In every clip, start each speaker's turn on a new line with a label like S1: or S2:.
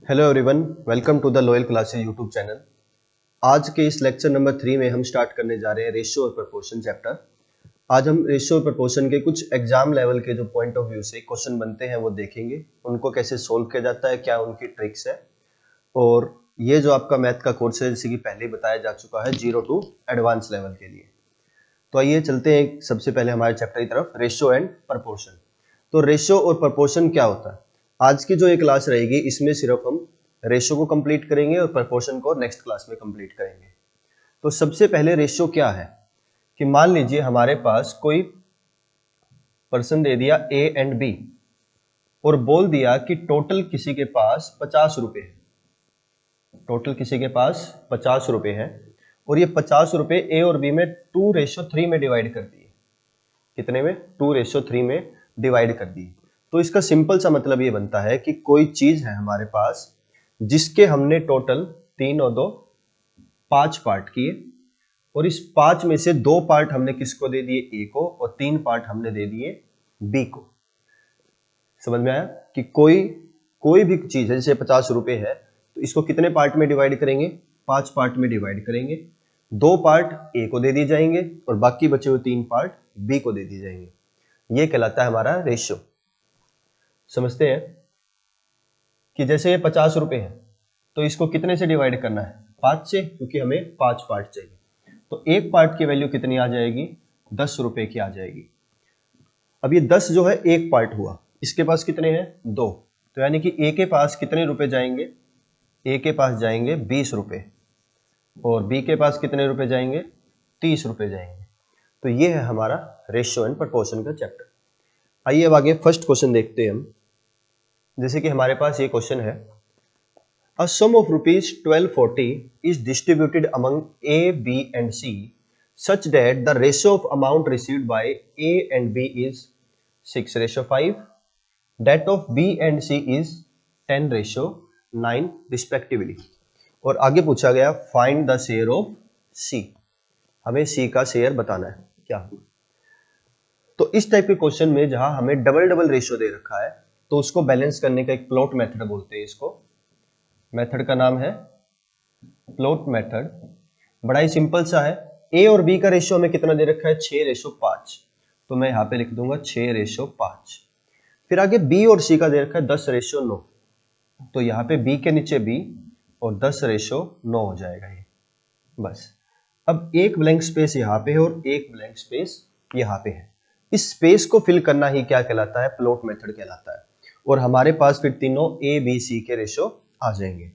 S1: Hello everyone, welcome to the loyal classes YouTube channel. आज के इस लेक्चर नंबर 3 में हम स्टार्ट करने जा रहे हैं रेशियो और प्रोपोर्शन चैप्टर। आज हम रेशियो और प्रोपोर्शन के कुछ एग्जाम लेवल के जो पॉइंट ऑफ व्यू से क्वेश्चन बनते हैं वो देखेंगे, उनको कैसे सोल्व किया जाता है, क्या उनकी ट्रिक्स है। और ये जो आपका मैथ का कोर्स है, जैसे कि पहले ही बताया जा चुका है, 0 टू एडवांस लेवल के लिए। तो आइए चलते हैं सबसे पहले हमारे चैप्टर की तरफ, रेशियो एंड प्रोपोर्शन। तो रेशियो और प्रोपोर्शन क्या होता है, आज की जो ये क्लास रहेगी इसमें सिर्फ हम रेशियो को कंप्लीट करेंगे और प्रोपोर्शन को नेक्स्ट क्लास में कंप्लीट करेंगे। तो सबसे पहले रेशियो क्या है कि मान लीजिए हमारे पास कोई पर्सन दे दिया ए एंड बी और बोल दिया कि टोटल किसी के पास 50 रुपए है। टोटल किसी के पास 50 रुपए है और ये 50 रुपए ए और बी में 2:3 में डिवाइड कर दिए। कितने में? 2:3 में डिवाइड कर दिए। तो इसका सिंपल सा मतलब ये बनता है कि कोई चीज है हमारे पास जिसके हमने टोटल 3 और 2 5 पार्ट किए और इस 5 में से 2 पार्ट हमने किसको दे दिए? ए को, और 3 पार्ट हमने दे दिए बी को। समझ में आया कि कोई भी चीज है, जैसे 50 रुपए है तो इसको कितने पार्ट में डिवाइड करेंगे? 5 पार्ट में डिवाइड करेंगे। 2 पार्ट ए को दे दिए जाएंगे और बाकी बचे हुए 3 पार्ट बी को दे दिए जाएंगे। ये कहलाता है हमारा रेशियो। समझते हैं कि जैसे ये 50 रुपए है तो इसको कितने से डिवाइड करना है? 5 से, क्योंकि हमें 5 पार्ट चाहिए। तो एक पार्ट की वैल्यू कितनी आ जाएगी? 10 रुपए की आ जाएगी। अब ये 10 जो है एक पार्ट हुआ, इसके पास कितने हैं? 2। तो यानी कि ए के पास कितने रुपए जाएंगे? ए के पास जाएंगे 20 रुपए और बी के पास कितने रुपए जाएंगे? 30 रुपए जाएंगे। तो ये है हमारा रेशियो एंड प्रोपोर्शन का चैप्टर। आइए अब आगे फर्स्ट क्वेश्चन देखते हैं हम। जैसे कि हमारे पास ये क्वेश्चन है, A sum of rupees 1240 is distributed among A, B and C such that the ratio of amount received by A and B is 6:5. That of B and C is 10:9 respectively. और आगे पूछा गया find the share of C. हमें C का share बताना है क्या। तो इस टाइप के क्वेश्चन में जहां हमें डबल डबल रेशियो दे रखा है तो उसको बैलेंस करने का एक प्लॉट मेथड बोलते हैं। इसको मेथड का नाम है प्लॉट मेथड। बड़ा ही सिंपल सा है। ए और बी का रेशियो हमें कितना दे रखा है? 6:5। तो मैं यहां पे लिख दूंगा 6:5। फिर आगे बी और सी का दे रखा है 10:9। तो यहां पे बी के नीचे बी और 10:9 हो जाएगा ये। बस अब एक ब्लैंक स्पेस यहां पे है और एक ब्लैंक स्पेस यहां पे है। इस स्पेस को फिल करना ही क्या कहलाता है? प्लॉट मेथड कहलाता है। और हमारे पास फिर तीनों ए बी सी के रेशियो आ जाएंगे।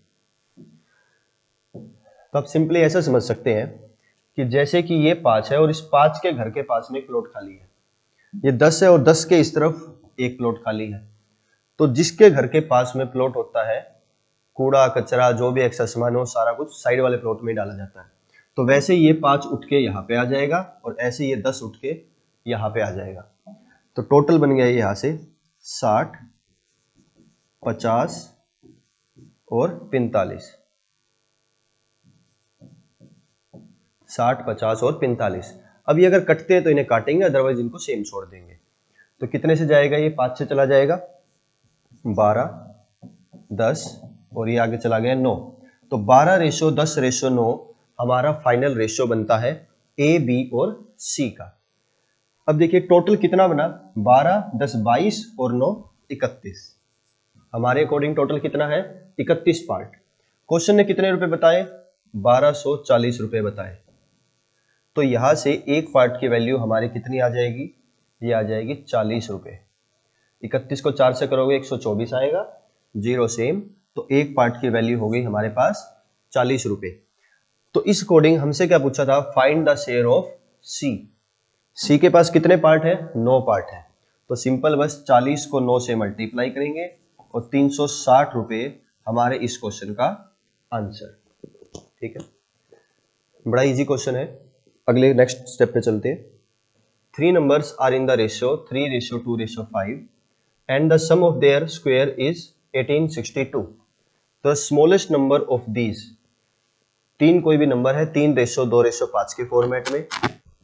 S1: तो आप सिंपली ऐसा समझ सकते हैं कि जैसे कि ये 5 है और इस 5 के घर के पास में एक प्लॉट खाली है। ये 10 है और 10 के इस तरफ एक प्लॉट खाली है। तो जिसके घर के पास में प्लॉट होता है, कूड़ा कचरा जो भी एक्सेस सामान हो सारा कुछ साइड वाले प्लॉट में डाला जाता है। तो वैसे ये 5 उठ के यहाँ पे आ जाएगा और ऐसे ये 10 उठ के यहाँ पे आ जाएगा। तो टोटल बन गया यहाँ से 60, 50 और 45। 60, 50 और 45। अब ये अगर कटते हैं तो इन्हें काटेंगे, अदरवाइज इनको सेम छोड़ देंगे। तो कितने से जाएगा ये? 5 से चला जाएगा 12, 10 और ये आगे चला गया 9। तो 12:10:9 हमारा फाइनल रेशियो बनता है ए बी और सी का। अब देखिए टोटल कितना बना? 12, 10, 22 और 9 31। हमारे अकॉर्डिंग टोटल कितना है? 31 पार्ट। क्वेश्चन ने कितने रुपए बताए? 1240 रुपए बताए। तो यहां से एक पार्ट की वैल्यू हमारी कितनी आ जाएगी? ये आ जाएगी 40 रुपए। 31 को 4 से करोगे 124 आएगा, 0 सेम। तो एक पार्ट की वैल्यू हो गई हमारे पास 40 रुपए। तो इस अकॉर्डिंग हमसे क्या पूछा था? फाइंड द शेयर ऑफ सी। सी के पास कितने पार्ट है? 9 पार्ट है। तो सिंपल बस 40 को 9 से मल्टीप्लाई करेंगे और 360 रुपए हमारे इस क्वेश्चन का आंसर। ठीक है, बड़ा इजी क्वेश्चन है। अगले नेक्स्ट स्टेप पे चलते हैं। 3 numbers are in the ratio 3:2:5 and the sum of their square is 1862. The smallest number of these, 3 कोई भी नंबर है 3:2:5 के फॉर्मेट में,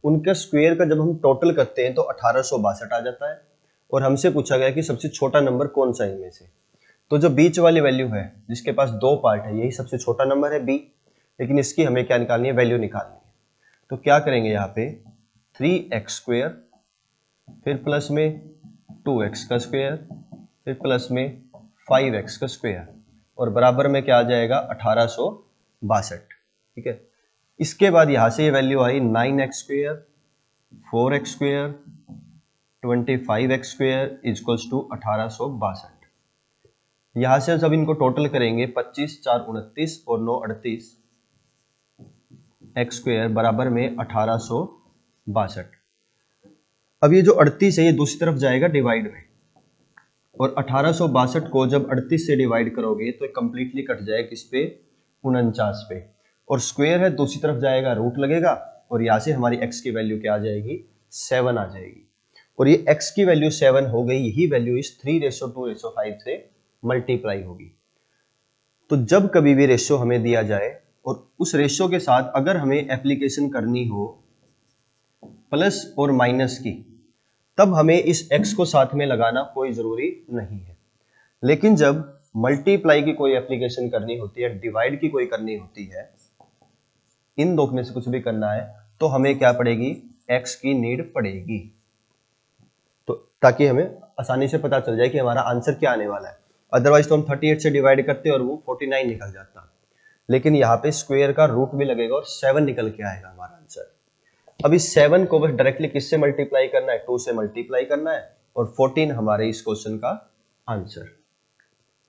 S1: उनका स्क्वायर का जब हम टोटल करते हैं तो 1862 आ जाता है। और हमसे पूछा गया कि सबसे छोटा नंबर कौन सा इनमें से। तो जो बीच वाली वैल्यू है जिसके पास दो पार्ट है, यही सबसे छोटा नंबर है b, लेकिन इसकी हमें क्या निकालनी है, वैल्यू निकालनी है। तो क्या करेंगे यहाँ पे 3x² फिर प्लस में 2x का स्क्वायर फिर प्लस में 5x का स्क्वायर और बराबर में क्या आ जाएगा 1862। ठीक है, इसके बाद यहां से ये value I 9x², 4x², 25x² equals to 1862। यहां से जब इनको टोटल करेंगे 25 4 29 और 9 38 x² बराबर में 1862। अब ये जो 38 है ये दूसरी तरफ जाएगा डिवाइड में, और 1862 को जब 38 से डिवाइड करोगे तो कंप्लीटली कट जाएगा किस पे, 49 पे, और स्क्वायर है दूसरी तरफ जाएगा रूट लगेगा और यहाँ से हमारी x की वैल्यू क्या आ जाएगी, 7 आ जाएगी। और ये x की वैल्यू 7 हो गई, यही वैल्यू इस 3:2:5 से मल्टीप्लाई होगी। तो जब कभी भी रेशियो हमें दिया जाए और उस रेशियो के साथ अगर हमें एप्लीकेशन करनी हो प्लस और माइनस की, तब हमें इस x को साथ में लगाना कोई जरूरी नहीं है। लेकिन जब मल्टीप्लाई की कोई एप्लीकेशन करनी होती है, डिवाइड की कोई करनी होती है, इन दो में से कुछ भी करना है, तो हमें क्या पड़ेगी, x की नीड पड़ेगी। तो ताकि हमें आसानी से पता चल जाए कि हमारा आंसर क्या आने वाला है। अदरवाइज तो हम 38 से डिवाइड करते और वो 49 निकल जाता, लेकिन यहाँ पे स्क्वायर का रूट भी लगेगा और 7 निकल के आएगा हमारा आंसर। अब इस 7 को बस डायरेक्टली किससे मल्टीप्लाई करना है, 2 से मल्टीप्लाई करना है, और 14 हमारे इस क्वेश्चन का आंसर।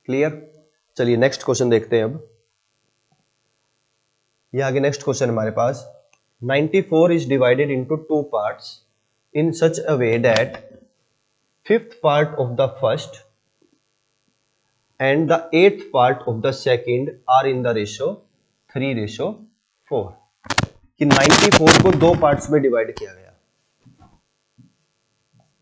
S1: क्लियर? चलिए नेक्स्ट क्वेश्चन देखते हैं। अब ये आगे नेक्स्ट क्वेश्चन हमारे पास 94 is divided into 2 parts in such a way that 5th part of the first and the 8th part of the second are in the ratio 3:4। कि 94 को दो पार्ट्स में डिवाइड किया गया।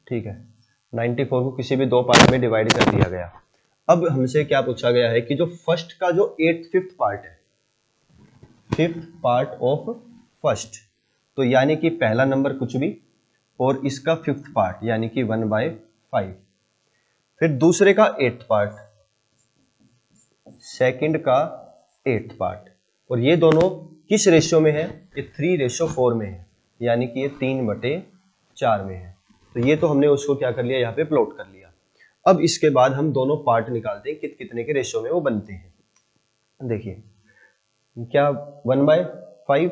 S1: ठीक है, 94 को किसी भी दो पार्ट में डिवाइड कर दिया गया। अब हमसे क्या पूछा गया है कि जो फर्स्ट का जो 5th पार्ट है, 5th पार्ट ऑफ फर्स्ट, तो यानी कि पहला नंबर कुछ भी, और इसका 5th पार्ट यानी कि 1/5। फिर दूसरे का 8th पार्ट, सेकंड का 8th पार्ट, और ये दोनों किस रेशियो में है, ये 3:4 में है, यानी कि ये 3/4 में है। तो ये तो हमने उसको क्या कर लिया, यहाँ पे प्लॉट कर लिया। अब इसके बाद हम दोनों पार्ट निकालते हैं कितने के रेशियो में वो बनते हैं। देखिए क्या, 1/5,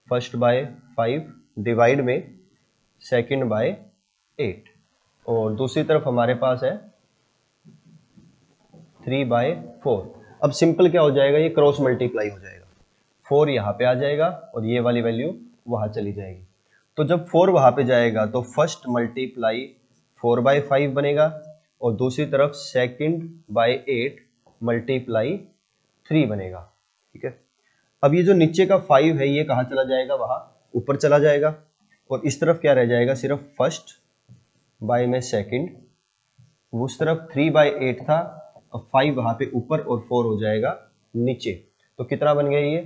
S1: फर्स्ट बाय 5 डिवाइड में सेकंड बाय 8, और दूसरी तरफ हमारे पास है 3/4। अब सिंपल क्या हो जाएगा, ये क्रॉस मल्टीप्लाई हो जाएगा, 4 यहाँ पे आ जाएगा और ये वाली वैल्यू वहां चली जाएगी। तो जब 4 वहां पे जाएगा तो फर्स्ट मल्टीप्लाई 4/5 बनेगा, और दूसरी तरफ सेकंड बाय 8 मल्टीप्लाई 3 बनेगा। ठीक है, अब ये जो नीचे का 5 है ये कहाँ चला जाएगा, वहां ऊपर चला जाएगा, और इस तरफ क्या रह जाएगा, सिर्फ फर्स्ट बाय में सेकंड, उस तरफ 3/8 था, और 5 वहां पे ऊपर और 4 हो जाएगा नीचे। तो कितना बन गया, ये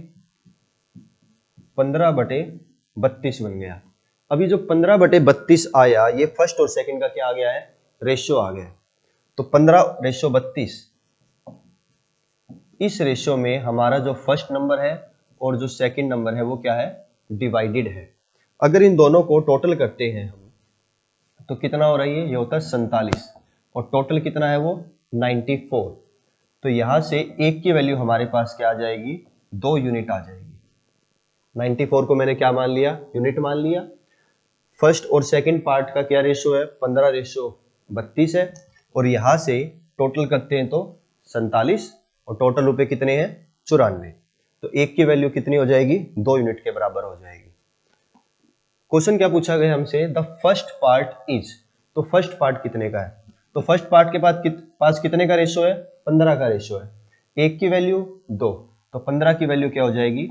S1: 15/32 बन गया। अभी जो 15/32 आया, ये फर्स्ट और सेकंड का क्या आ गया है, रेशियो आ गया। तो 15:32, इस रेशियो में हमारा जो फर्स्ट नंबर है और जो सेकंड नंबर है वो क्या है, डिवाइडेड है। अगर इन दोनों को टोटल करते हैं हम, तो कितना हो रहा है, ये होता है 47, और टोटल कितना है वो 94। तो यहां से एक की वैल्यू हमारे पास क्या आ जाएगी, 2 यूनिट आ जाएगी। 94 को मैंने क्या मान लिया, यूनिट मान लिया। फर्स्ट और सेकंड पार्ट का क्या रेशियो है, 15:32 है, और यहां से टोटल करते हैं तो 47, और टोटल रुपए कितने हैं, 94। तो एक की वैल्यू कितनी हो जाएगी, 2 यूनिट के बराबर हो जाएगी। क्वेश्चन क्या पूछा गया हमसे, द फर्स्ट पार्ट इज, तो फर्स्ट पार्ट कितने का है, तो फर्स्ट पार्ट के पास कितने का रेशियो है, 15 का रेशियो है। एक की वैल्यू 2, तो 15 की वैल्यू क्या हो जाएगी,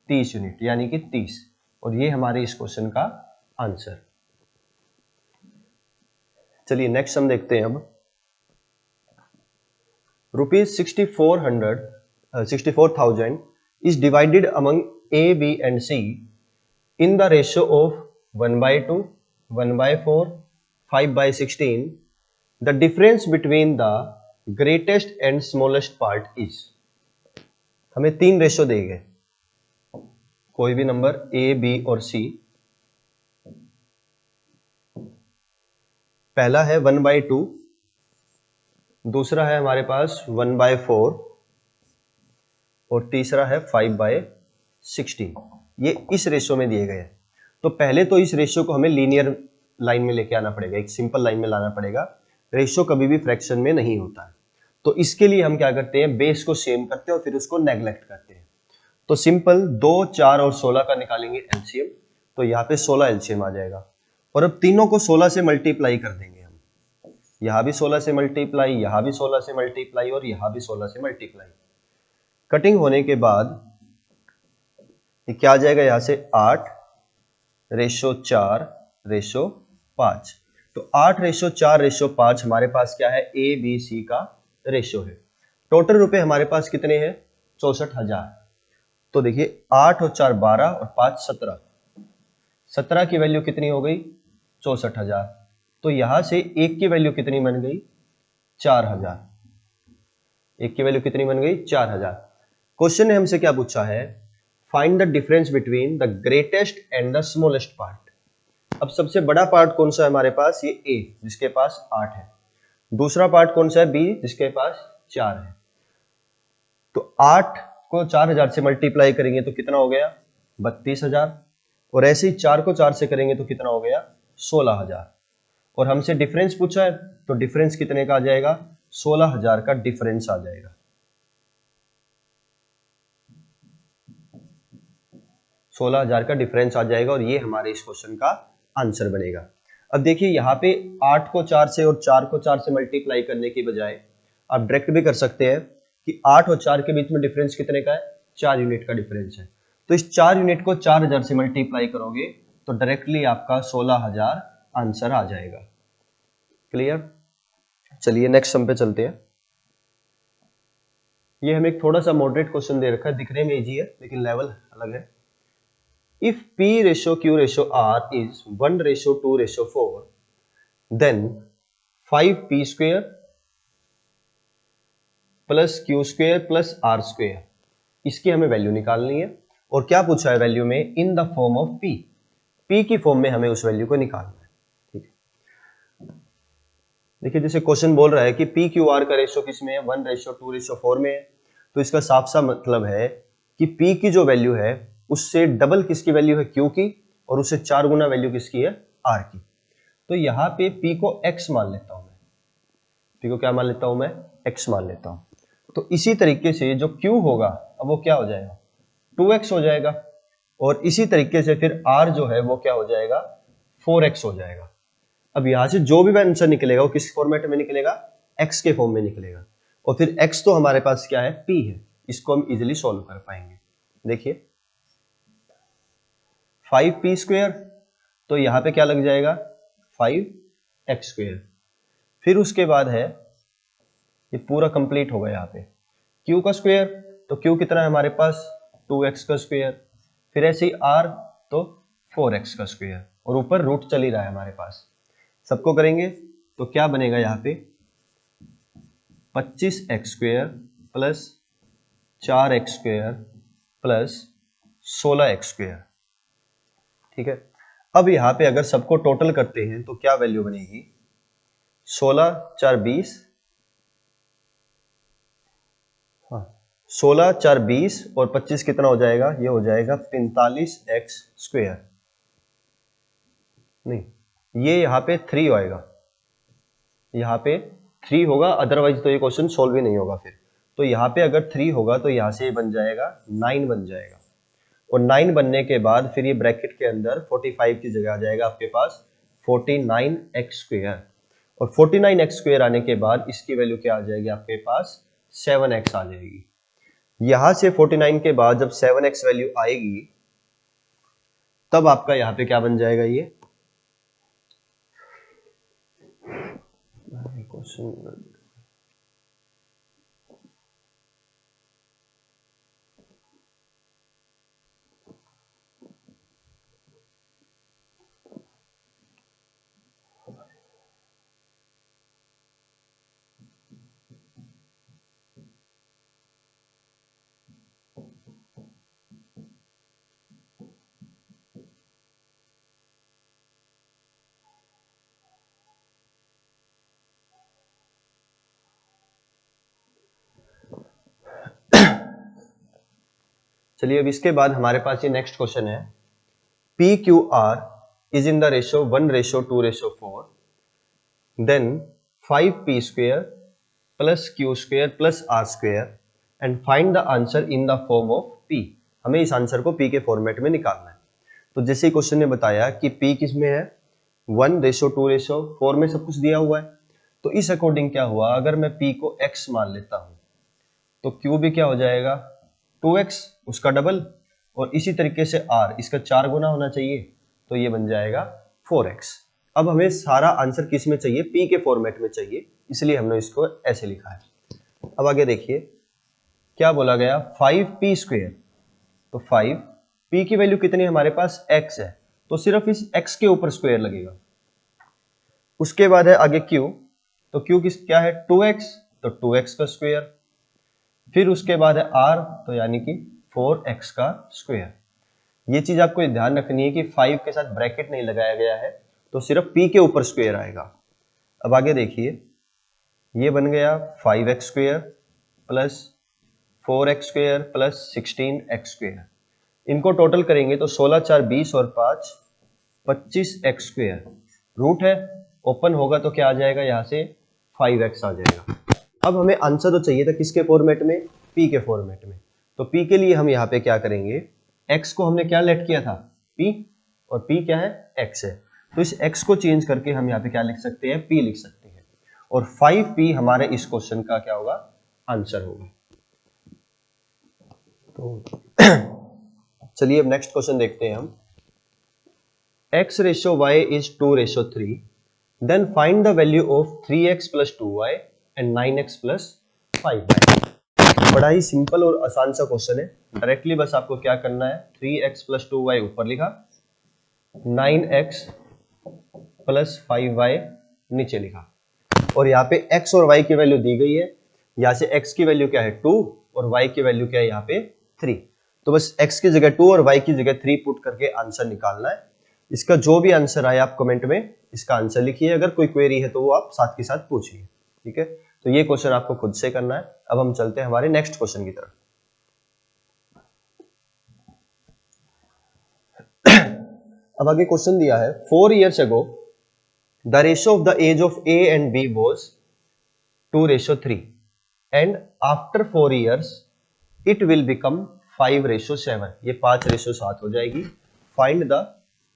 S1: 30 यूनिट, यानी कि 30, और ये हमारे इस क्वेश्चन का आंसर। चलिए नेक्स्ट हम देखते हैं। अब ₹64,000 is divided among A, B and C in the ratio of 1/2, 1/4, 5/16. The difference between the greatest and smallest part is. हमें 3 रेशो दिए गए, कोई भी नंबर ए, बी और सी। पहला है 1/2, दूसरा है हमारे पास 1/4 और तीसरा है 5/16। ये इस रेशो में दिए गए हैं। तो पहले तो इस रेशो को हमें लीनियर लाइन में लेके आना पड़ेगा, एक सिंपल लाइन में लाना पड़ेगा। रेशो कभी भी फ्रैक्शन में नहीं होता है। तो इसके लिए हम क्या करते हैं, बेस को सेम करते हैं और फिर उसको नेग्लेक्ट करते हैं। तो सिंपल 2, 4 और 16 का निकालेंगे एलसीएम, तो यहाँ पे 16 एलसीएम आ जाएगा। और अब तीनों को 16 से मल्टीप्लाई कर देंगे हम। यहाँ भी 16 से मल्टीप्लाई, यहाँ भी 16 से मल्टीप्लाई और यहाँ भी 16 से मल्टीप्लाई। कटिंग होने के बाद ये क्या आ जाएगा, यहाँ से 8/4/5। तो 8/4/5 हमारे पास क्या है, ए बी सी का रेशो है। टोटल रुपए हमारे पास कितने हैं, 64,000। तो देखिए 8 और 4 12 और 5 17, 17 की वैल्यू कितनी हो गई, 64,000। तो यहां से एक की वैल्यू कितनी बन गई, 4,000। एक की वैल्यू कितनी बन गई, 4,000। क्वेश्चन ने हमसे क्या पूछा है, find the difference between the greatest and the smallest part. अब सबसे बड़ा पार्ट कौन सा है हमारे पास, ये ए जिसके पास 8 है। दूसरा पार्ट कौन सा है, बी जिसके पास 4 है। तो 8 को 4,000 से मल्टीप्लाई करेंगे तो कितना हो गया, 32,000। और ऐसे ही 4 को 4 से करेंगे तो कितना हो गया, 16,000। और हमसे डिफरेंस पूछा है, तो डिफरेंस कितने का आ जाएगा, 16,000 का डिफरेंस आ जाएगा। 16,000 का डिफरेंस आ जाएगा और ये हमारे इस क्वेश्चन का आंसर बनेगा। अब देखिए यहाँ पे 8 को 4 से और 4 को 4 से मल्टीप्लाई करने की बजाय आप डायरेक्ट भी कर सकते हैं कि 8 और 4 के बीच में डिफरेंस कितने का है, 4 यूनिट का डिफरेंस है। तो इस 4 यूनिट को 4,000 से मल्टीप्लाई करोगे तो डायरेक्टली आपका 16,000 आंसर आ जाएगा। क्लियर। चलिए नेक्स्ट सम पे चलते हैं। ये हमें एक थोड़ा सा मॉडरेट क्वेश्चन दे रखा है, दिखने में इजी है लेकिन लेवल अलग है। If P/Q/R is 1/2/4, then 5P square plus Q square plus R square, इसकी हमें वैल्यू निकालनी है। और क्या पूछा है वैल्यू में, इन the form of P। P की फॉर्म में हमें उस वैल्यू को निकालना है। ठीक है, देखिए जैसे क्वेश्चन बोल रहा है कि PQR का रेशो किसमें है, 1/2/4 में है। तो इसका साफ सा मतलब है कि P की जो वैल्यू है उससे डबल किसकी वैल्यू है, Q की, और उससे 4 गुना वैल्यू किसकी है, R की। तो यहाँ पे P को X मान लेता हूं मैं। P को क्या मान लेता हूं मैं, X मान लेता हूं। तो इसी तरीके से जो Q होगा अब वो क्या हो जाएगा, 2X हो जाएगा। और इसी तरीके से फिर R जो है वो क्या हो जाएगा, 4X हो जाएगा। अब यहां से जो भी आंसर निकलेगा वो किस फॉर्मेट में निकलेगा, X के फॉर्म में निकलेगा। और फिर X तो हमारे पास क्या है, P है, इसको हम इजिली सॉल्व कर पाएंगे। देखिए 5P स्क्वायर, तो यहां पे क्या लग जाएगा, 5X स्क्वायर। फिर उसके बाद है, ये पूरा कंप्लीट होगा यहाँ पे, Q का स्क्वायर, तो Q कितना है हमारे पास, 2X का स्क्वायर। फिर ऐसे ही R, तो 4X का स्क्वायर। और ऊपर रूट चल ही रहा है हमारे पास। सबको करेंगे तो क्या बनेगा यहाँ पे, 25X square plus 4X square plus 16X square. ठीक है, अब यहाँ पे अगर सबको टोटल करते हैं तो क्या वैल्यू बनेगी, 16 4 20, हाँ 16 4 20 और 25 कितना हो जाएगा, ये हो जाएगा 45X स्क्वायर। नहीं, ये यहाँ पे 3 आएगा, यहाँ पे 3 होगा, अदरवाइज तो ये क्वेश्चन सॉल्व ही नहीं होगा फिर। तो यहाँ पे अगर 3 होगा तो यहाँ से बन जाएगा 9 बन जाएगा। और 9 बनने के बाद फिर ये ब्रैकेट के अंदर 45 की जगह आ जाएगा आपके पास 49X स्क्वायर। और 49X स्क्वायर आने के बाद इसकी वैल्यू क्या आ जाएगी आपके पास, 7X आ जाएगी। यहां से 49 के बाद जब 7X वैल्यू आएगी तब आपका यहां पे क्या बन जाएगा, ये क्वेश्चन चलिए अब इसके बाद हमारे पास ये नेक्स्ट क्वेश्चन है, P Q R is in the ratio 1:2:4, then 5p square plus Q square plus R square and find the answer in the form of p। हमें इस आंसर को p के फॉर्मेट में निकालना है। तो जैसे क्वेश्चन ने बताया कि p किस में है, 1:2:4 में सब कुछ दिया हुआ है, तो इस अकॉर्डिंग क्या हुआ, अगर मैं p को x मान लेता हूं तो q भी क्या हो जाएगा 2x, उसका डबल, और इसी तरीके से r इसका 4 गुना होना चाहिए, तो ये बन जाएगा 4x। अब हमें सारा आंसर किस में चाहिए, p के फॉर्मेट में चाहिए, इसलिए हमने इसको ऐसे लिखा है। अब आगे देखिए क्या बोला गया, 5p स्क्वेयर, तो 5 p की वैल्यू कितनी है हमारे पास x है, तो सिर्फ इस x के ऊपर स्क्वायर लगेगा। उसके बाद है आगे q, तो q क्या है 2x, तो 2x का स्क्वायर, फिर उसके बाद है r, तो यानी कि 4x का स्क्वायर। ये चीज आपको ध्यान रखनी है कि 5 के साथ ब्रैकेट नहीं लगाया गया है, तो सिर्फ p के ऊपर स्क्वायर आएगा। अब आगे देखिए ये बन गया 5x square plus 4x square plus 16x square, इनको टोटल करेंगे तो 16 4 20 और 5 25x स्क्वायर, रूट है ओपन होगा तो क्या आ जाएगा, यहाँ से 5x आ जाएगा। अब हमें आंसर तो चाहिए था किसके फॉर्मेट में, p के फॉर्मेट में, तो p के लिए हम यहाँ पे क्या करेंगे, x को हमने क्या लेट किया था p, और p क्या है x है, तो इस x को चेंज करके हम यहाँ पे क्या लिख सकते हैं, p लिख सकते हैं, और 5p हमारे इस क्वेश्चन का क्या होगा, आंसर होगा। तो चलिए अब नेक्स्ट क्वेश्चन देखते हैं हम, x/y is 2/3, then find the value of 3x plus 2y and 9x plus 5y। बड़ा ही सिंपल और आसान सा क्वेश्चन है, डायरेक्टली बस आपको क्या करना है, 3x plus 2y ऊपर लिखा, 9x plus 5y नीचे लिखा, और यहाँ पे x और y की वैल्यू दी गई है, यहाँ से x की वैल्यू क्या है 2 और y की वैल्यू क्या है यहाँ पे 3, तो बस x की जगह 2 और y की जगह 3 पुट करके आंसर निकालना है। इसका जो भी आंसर आया आप कमेंट में इसका आंसर लिखिए, अगर कोई क्वेरी है तो वो आप साथ के साथ पूछिए, ठीक है। तो ये क्वेश्चन आपको खुद से करना है। अब हम चलते हैं हमारे नेक्स्ट क्वेश्चन की तरफ। अब आगे क्वेश्चन दिया है, 4 years ago the ratio of the age of A and B was 2:3 and after 4 years it will become 5:7, ये 5:7 हो जाएगी, फाइंड द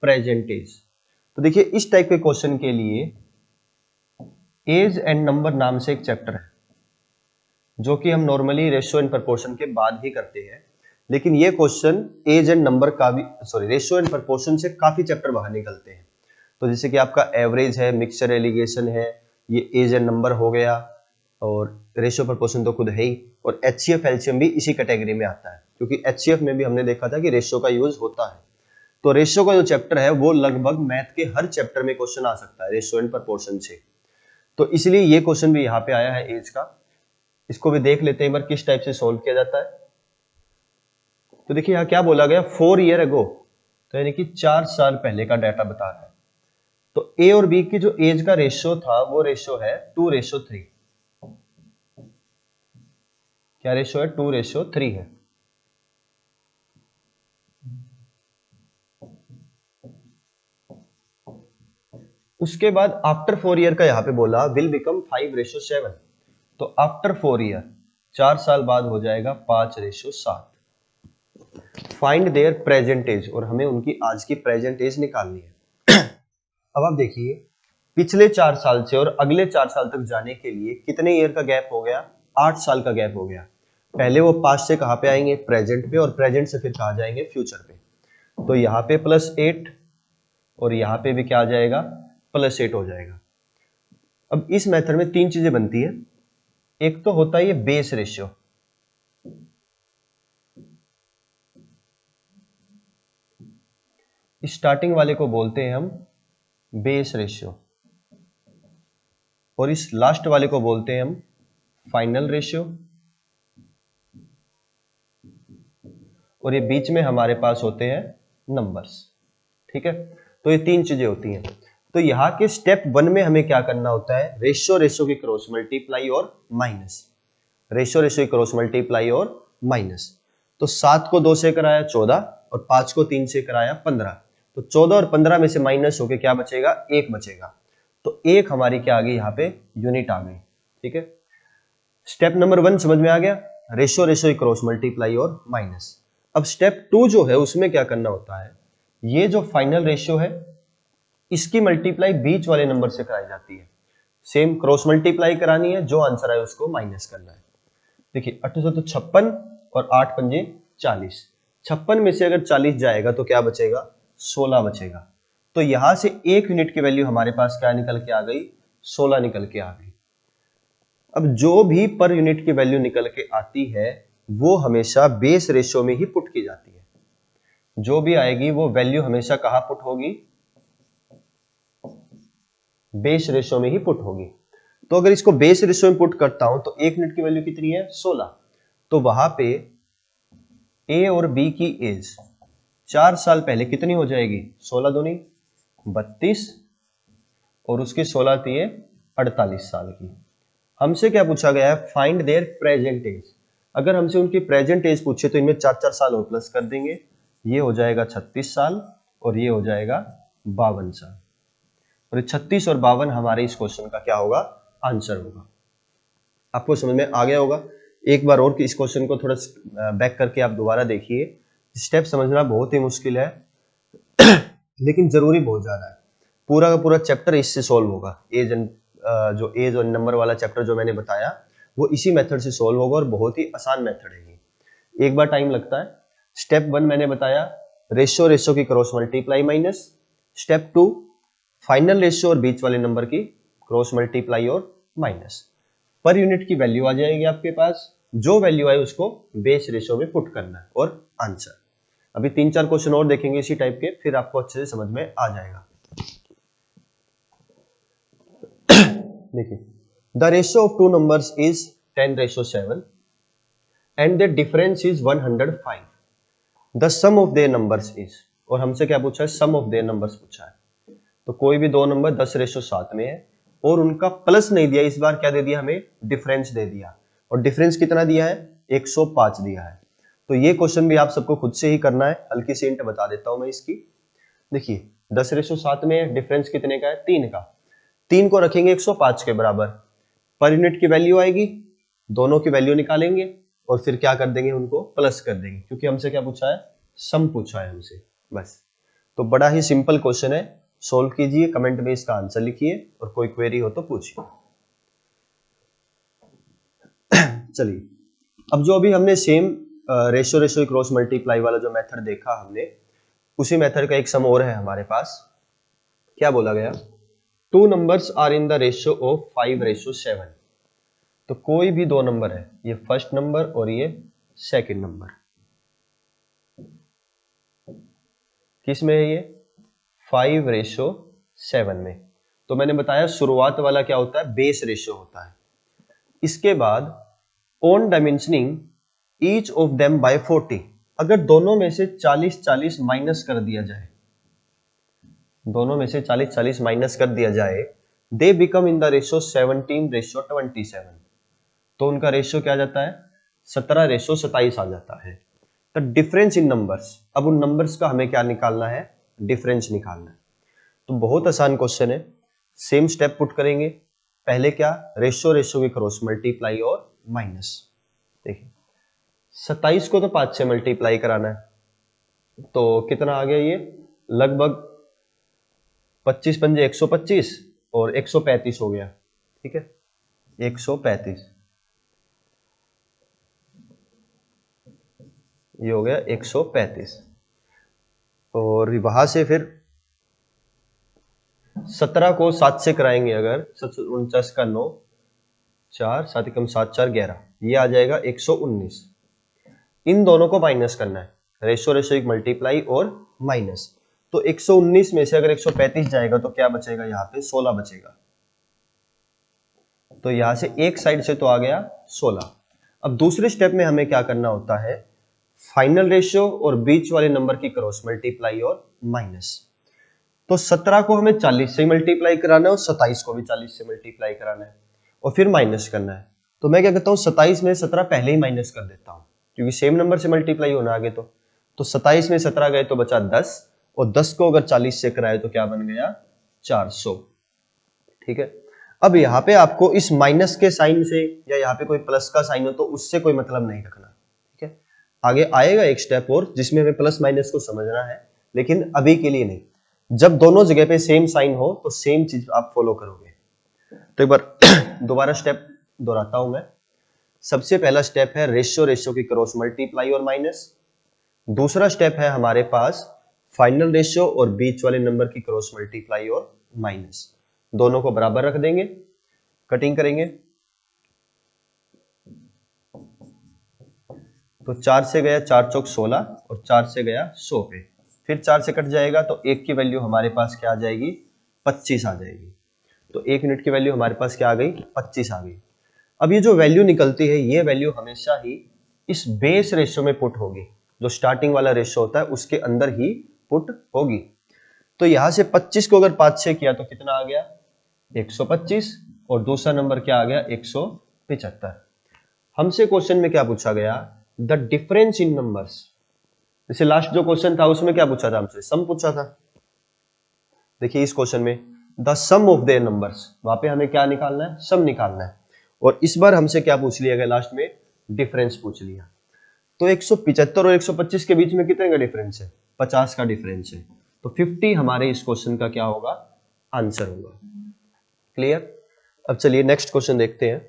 S1: प्रेजेंट एज। तो देखिए इस टाइप के क्वेश्चन के लिए एज एंड नंबर नाम से एक चैप्टर है, जो कि हम नॉर्मली रेशियो एंड प्रोपोर्शन के बाद ही करते हैं, लेकिन ये क्वेश्चन एज एंड नंबर का भी रेशियो एंड प्रोपोर्शन से काफी चैप्टर बाहर निकलते हैं। तो जैसे कि आपका एवरेज है, मिक्सचर एलिगेशन है, ये एज एंड नंबर हो गया, और रेशियो प्रोपोर्शन तो खुद है ही, और एचसीएफ एलसीएम भी इसी कैटेगरी में आता है, क्योंकि एचसीएफ में भी हमने देखा था कि रेशियो का यूज होता है। तो रेशियो का जो चैप्टर है वो लगभग मैथ के हर चैप्टर में क्वेश्चन आ सकता है रेशियो एंड प्रोपोर्शन से, तो इसलिए ये क्वेश्चन भी यहाँ पे आया है एज का। इसको भी देख लेते हैं एक बार किस टाइप से सोल्व किया जाता है। तो देखिए यहाँ क्या बोला गया, 4 year ago, तो यानी कि 4 साल पहले का डाटा बता रहा है। तो ए और बी की जो एज का रेशियो था वो रेशियो है 2:3। क्या रेशियो है, 2:3 है। उसके बाद आफ्टर 4 ईयर का यहां पे बोला विल बिकम 5:7, तो आफ्टर 4 ईयर 4 साल बाद हो जाएगा 5:7। फाइंड देयर प्रेजेंट एज, और हमें उनकी आज की प्रेजेंट एज निकालनी है। अब आप देखिए पिछले 4 साल से और अगले 4 साल तक जाने के लिए कितने ईयर का गैप हो गया, 8 साल का गैप हो गया। पहले वो पास्ट से कहां पे आएंगे, प्रेजेंट पे, और प्रेजेंट से फिर कहां जाएंगे, फ्यूचर पे। तो यहाँ पे +8 और यहाँ पे भी क्या आ जाएगा, +8 हो जाएगा। अब इस मेथड में 3 चीजें बनती है, एक तो होता है ये बेस रेशियो, स्टार्टिंग वाले को बोलते हैं हम बेस रेशियो, और इस लास्ट वाले को बोलते हैं हम फाइनल रेशियो, और ये बीच में हमारे पास होते हैं नंबर्स, ठीक है। तो ये 3 चीजें होती हैं। तो यहाँ के स्टेप 1 में हमें क्या करना होता है, रेशियो की क्रॉस मल्टीप्लाई और माइनस, रेशियो की क्रॉस मल्टीप्लाई और माइनस। तो 7 को 2 से कराया 14 और 5 को 3 से कराया 15। तो 14 और 15 में से माइनस होके क्या बचेगा, 1 बचेगा। तो 1 हमारी क्या आ गई यहाँ पे, यूनिट आ गई। ठीक है, स्टेप नंबर 1 समझ में आ गया, रेशो रेशो क्रॉस मल्टीप्लाई और माइनस। अब स्टेप 2 जो है उसमें क्या करना होता है, ये जो फाइनल रेशियो है इसकी मल्टीप्लाई बीच वाले नंबर से कराई जाती है। सेम क्रॉस मल्टीप्लाई करानी है, जो आंसर है उसको माइनस करना है। देखिए 856 और 8 पंजे 40, 56 में से अगर 40 जाएगा तो क्या बचेगा, 16 बचेगा। तो यहां से 1 यूनिट की वैल्यू हमारे पास क्या निकल के आ गई, 16 निकल के आ गई। अब जो भी पर यूनिट की वैल्यू निकल के आती है वो हमेशा बेस रेशियो में ही पुट की जाती है। जो भी आएगी वो वैल्यू हमेशा कहां पुट होगी, बेस रेशियो में ही पुट होगी। तो अगर इसको बेस रेशियो में पुट करता हूं तो 1 यूनिट की वैल्यू कितनी है, 16। तो वहां पे ए और बी की एज 4 साल पहले कितनी हो जाएगी, 16 दूनी 32 और उसकी 16 थी 48 साल की। हमसे क्या पूछा गया है, फाइंड देयर प्रेजेंट एज। अगर हमसे उनकी प्रेजेंट एज पूछे तो इनमें 4 साल और प्लस कर देंगे, ये हो जाएगा 36 साल और ये हो जाएगा 52 साल। और 36 और 52 हमारे इस क्वेश्चन का क्या होगा, आंसर होगा। आपको समझ में आ गया होगा। एक बार और इस क्वेश्चन को थोड़ा बैक करके आप दोबारा देखिए। स्टेप समझना बहुत ही मुश्किल है लेकिन जरूरी बहुत ज्यादा है। पूरा का पूरा चैप्टर इससे सॉल्व होगा। जो एज और नंबर वाला चैप्टर जो मैंने बताया वो इसी मेथड से सॉल्व होगा और बहुत ही आसान मेथड है ये। एक बार टाइम लगता है। स्टेप 1 मैंने बताया रेशियो रेशियो की cross multiply minus. Step 2 final ratio और बीच वाले नंबर की क्रॉस मल्टीप्लाई और माइनस। पर यूनिट की वैल्यू आ जाएगी आपके पास, जो वैल्यू आए उसको बेस रेशियो में पुट करना है और आंसर। अभी 3-4 क्वेश्चन और देखेंगे इसी टाइप के, फिर आपको अच्छे से समझ में आ जाएगा। देखिए the ratio of two numbers is 10:7 and the difference is 105। The sum of their numbers is, और हमसे क्या पूछा है, सम ऑफ देयर नंबर्स पूछा है। तो कोई भी दो नंबर 10:7 में है और उनका प्लस नहीं दिया, इस बार क्या दे दिया हमें, डिफरेंस दे दिया। और डिफरेंस कितना दिया है, 105 दिया है। तो ये क्वेश्चन भी आप सबको खुद से ही करना है। हल्की सी हिंट बता देता हूं मैं इसकी। देखिए 10:7 में डिफरेंस कितने का है, 3 का। 3 को रखेंगे 105 के बराबर, पर यूनिट की वैल्यू आएगी, दोनों की वैल्यू निकालेंगे और फिर क्या कर देंगे, उनको प्लस कर देंगे, क्योंकि हमसे क्या पूछा है, सम पूछा है हमसे, बस। तो बड़ा ही सिंपल क्वेश्चन है, सोल्व कीजिए, कमेंट में इसका आंसर लिखिए और कोई क्वेरी हो तो पूछिए। चलिए अब जो अभी हमने same ratio ratio cross multiply वाला जो मेथड देखा हमने, उसी मेथड का एक सम और है हमारे पास। क्या बोला गया, two numbers are in the ratio of 5:7। तो कोई भी दो नंबर है, ये फर्स्ट नंबर और ये सेकंड नंबर, किस में है ये, 5:7 में। तो मैंने बताया शुरुआत वाला क्या होता है, बेस रेशियो होता है। इसके बाद on dimensioning each of them by 40, अगर दोनों में से 40-40 माइनस कर दिया जाए, दोनों में से 40-40 माइनस कर दिया जाए, they become in the ratio 17:27। तो उनका रेशियो क्या आ जाता है, 17:27 आ जाता है। तो डिफरेंस इन नंबर्स, अब उन नंबर्स का हमें क्या निकालना है, डिफरेंस निकालना है। तो बहुत आसान क्वेश्चन है, सेम स्टेप पुट करेंगे। पहले क्या, रेशियो रेशियो की क्रॉस मल्टीप्लाई और माइनस। देखिए 27 को तो 5 से मल्टीप्लाई कराना है, तो कितना आ गया ये, लगभग 25 पंजे 125 और 135 हो गया। ठीक है, 135, ये हो गया 135। और वहां से फिर 17 को 7 से कराएंगे, अगर 49 का 9, 4 7 कम 7 4 11, ये आ जाएगा 119। इन दोनों को माइनस करना है, रेशियो रेशियो मल्टीप्लाई और माइनस। तो 119 में से अगर 135 जाएगा तो क्या बचेगा, यहाँ पे 16 बचेगा। तो यहां से एक साइड से तो आ गया 16। अब दूसरे स्टेप में हमें क्या करना होता है, फाइनल रेशियो और बीच वाले नंबर की क्रॉस मल्टीप्लाई और माइनस। तो 17 को हमें 40 से मल्टीप्लाई कराना है और 27 को भी 40 से मल्टीप्लाई कराना है और फिर माइनस करना है। तो मैं क्या करता हूं, 27 में 17 पहले ही माइनस कर देता हूं, क्योंकि सेम नंबर से मल्टीप्लाई होना आगे। तो 27 में 17 गए तो बचा 10, और 10 को अगर 40 से कराए तो क्या बन गया 400। ठीक है, अब यहाँ पे आपको इस माइनस के साइन से या यहाँ पे कोई प्लस का साइन हो तो उससे कोई मतलब नहीं रखना। ठीक है, आगे आएगा एक स्टेप और जिसमें हमें प्लस माइनस को समझना है, लेकिन अभी के लिए नहीं। जब दोनों जगह पे सेम साइन हो तो सेम चीज आप फॉलो करोगे। तो एक बार दोबारा स्टेप दोहराता हूं मैं। सबसे पहला स्टेप है रेशियो की क्रॉस मल्टीप्लाई और माइनस। दूसरा स्टेप है हमारे पास फाइनल रेशियो और बीच वाले नंबर की क्रॉस मल्टीप्लाई और माइनस। दोनों को बराबर रख देंगे, कटिंग करेंगे तो 4 से गया 4 चौक 16 और 4 से गया 100 पे, फिर 4 से कट जाएगा तो 1 की वैल्यू हमारे पास क्या आ जाएगी 25 आ जाएगी। तो 1 यूनिट की वैल्यू हमारे पास क्या आ गई 25 आ गई। अब ये जो वैल्यू निकलती है ये वैल्यू हमेशा ही इस बेस रेशियो में पुट होगी, जो स्टार्टिंग वाला रेशियो होता है उसके अंदर ही पुट होगी। तो यहां से 25 को अगर 5 से किया तो कितना आ गया 125, और दूसरा नंबर क्या आ गया 175। हमसे क्वेश्चन में क्या पूछा गया द डिफरेंस इन नंबर्स। जैसे लास्ट जो क्वेश्चन था उसमें क्या पूछा था हमसे सम पूछा था। देखिए इस क्वेश्चन में the sum of their numbers, वहां पे हमें क्या निकालना है सम निकालना है, और इस बार हमसे क्या पूछ लिया गया लास्ट में डिफरेंस पूछ लिया। तो 175 और 125 के बीच में कितने का डिफरेंस है 50 का डिफरेंस है। तो 50 हमारे इस क्वेश्चन का क्या होगा आंसर होगा। क्लियर। अब चलिए नेक्स्ट क्वेश्चन देखते हैं।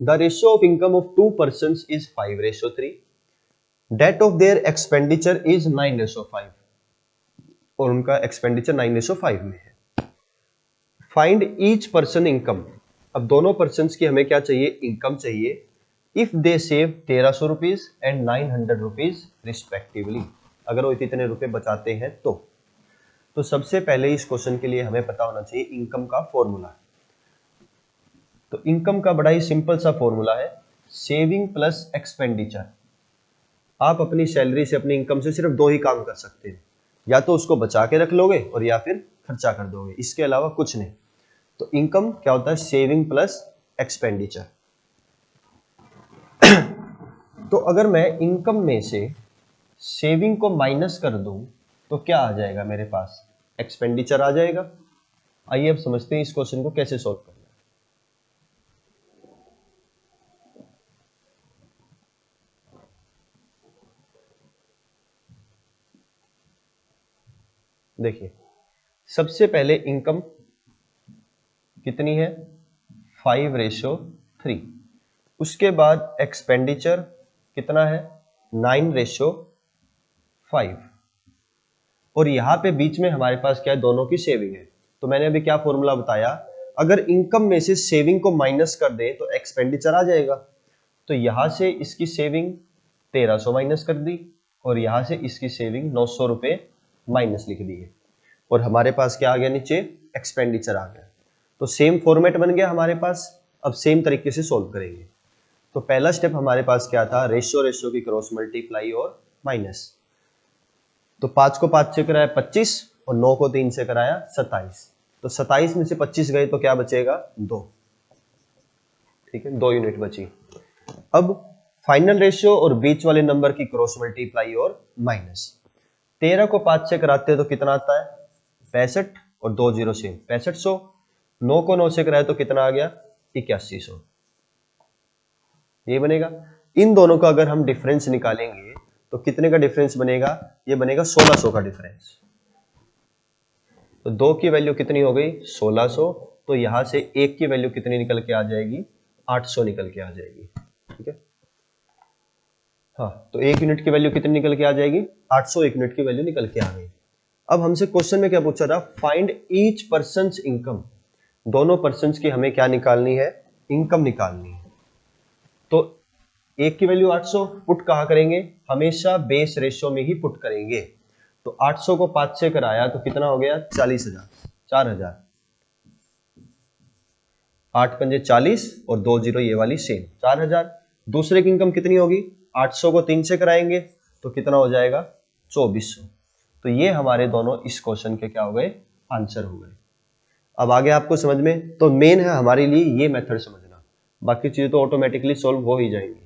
S1: The ratio of income of two persons is 5:3. That of their expenditure is 9:5. और उनका एक्सपेंडिचर 9:5 में है। Find each person income. अब दोनों पर्सन्स की हमें क्या चाहिए इनकम चाहिए। If they save 1300 rupees and 900 rupees respectively, अगर वो इतने रुपए बचाते हैं तो सबसे पहले इस क्वेश्चन के लिए हमें पता होना चाहिए इनकम का फॉर्मूला। तो इनकम का बड़ा ही सिंपल सा फॉर्मूला है सेविंग प्लस एक्सपेंडिचर। आप अपनी सैलरी से अपनी इनकम से सिर्फ दो ही काम कर सकते हैं, या तो उसको बचा के रख लोगे और या फिर खर्चा कर दोगे, इसके अलावा कुछ नहीं। तो इनकम क्या होता है सेविंग प्लस एक्सपेंडिचर। तो अगर मैं इनकम में से सेविंग को माइनस कर दूं तो क्या आ जाएगा मेरे पास एक्सपेंडिचर आ जाएगा। आइए अब समझते हैं इस क्वेश्चन को कैसे सॉल्व करना है। देखिए सबसे पहले इनकम कितनी है 5:3। उसके बाद एक्सपेंडिचर कितना है 9:5, और यहां पे बीच में हमारे पास क्या है दोनों की सेविंग है। तो मैंने अभी क्या फॉर्मूला बताया, अगर इनकम में से सेविंग को माइनस कर दे तो एक्सपेंडिचर आ जाएगा। तो यहां से इसकी सेविंग 1300 माइनस कर दी और यहां से इसकी सेविंग 900 रुपए माइनस लिख दिए, और हमारे पास क्या आ गया नीचे एक्सपेंडिचर आ गया। तो सेम फॉर्मेट बन गया हमारे पास। अब सेम तरीके से सोल्व करेंगे। तो पहला स्टेप हमारे पास क्या था रेशियो की क्रॉस मल्टीप्लाई और माइनस। तो 5 को 5 से कराया 25 और 9 को 3 से कराया 27। तो 27 में से 25 गए तो क्या बचेगा 2। ठीक है 2 यूनिट बची। अब फाइनल रेशियो और बीच वाले नंबर की क्रॉस मल्टीप्लाई और माइनस। 13 को 5 से कराते हैं तो कितना आता है 65 और 2 जीरो से 6500। 9 को 9 से कराए तो कितना आ गया 8100। ये बनेगा। इन दोनों का अगर हम डिफरेंस निकालेंगे तो कितने का डिफरेंस बनेगा, ये बनेगा 1600 का डिफरेंस। तो 2 की वैल्यू कितनी हो गई 1600, तो यहां से 1 की वैल्यू कितनी निकल के आ जाएगी 800 निकल के आ जाएगी। ठीक है हाँ, तो 1 यूनिट की वैल्यू कितनी निकल के आ जाएगी 800, 1 यूनिट की वैल्यू निकल के आ गई। अब हमसे क्वेश्चन में क्या पूछा था फाइंड ईच पर्सन्स इनकम। दोनों पर्सन्स की हमें क्या निकालनी है इनकम निकालनी है। तो 1 की वैल्यू 800 पुट कहां करेंगे हमेशा बेस रेशियो में ही पुट करेंगे। तो 800 को 5 से कराया तो कितना हो गया 40,000 4000। 8 पंजे 40 और 2 जीरो ये वाली सेम 4000। दूसरे की इनकम कितनी होगी 800 को 3 से कराएंगे तो कितना हो जाएगा 2400। तो ये हमारे दोनों इस क्वेश्चन के क्या हो गए आंसर हो गए। अब आगे आपको समझ में, तो मेन है हमारे लिए ये मेथड समझना। बाकी चीजें तो ऑटोमेटिकली सॉल्व हो ही जाएंगी।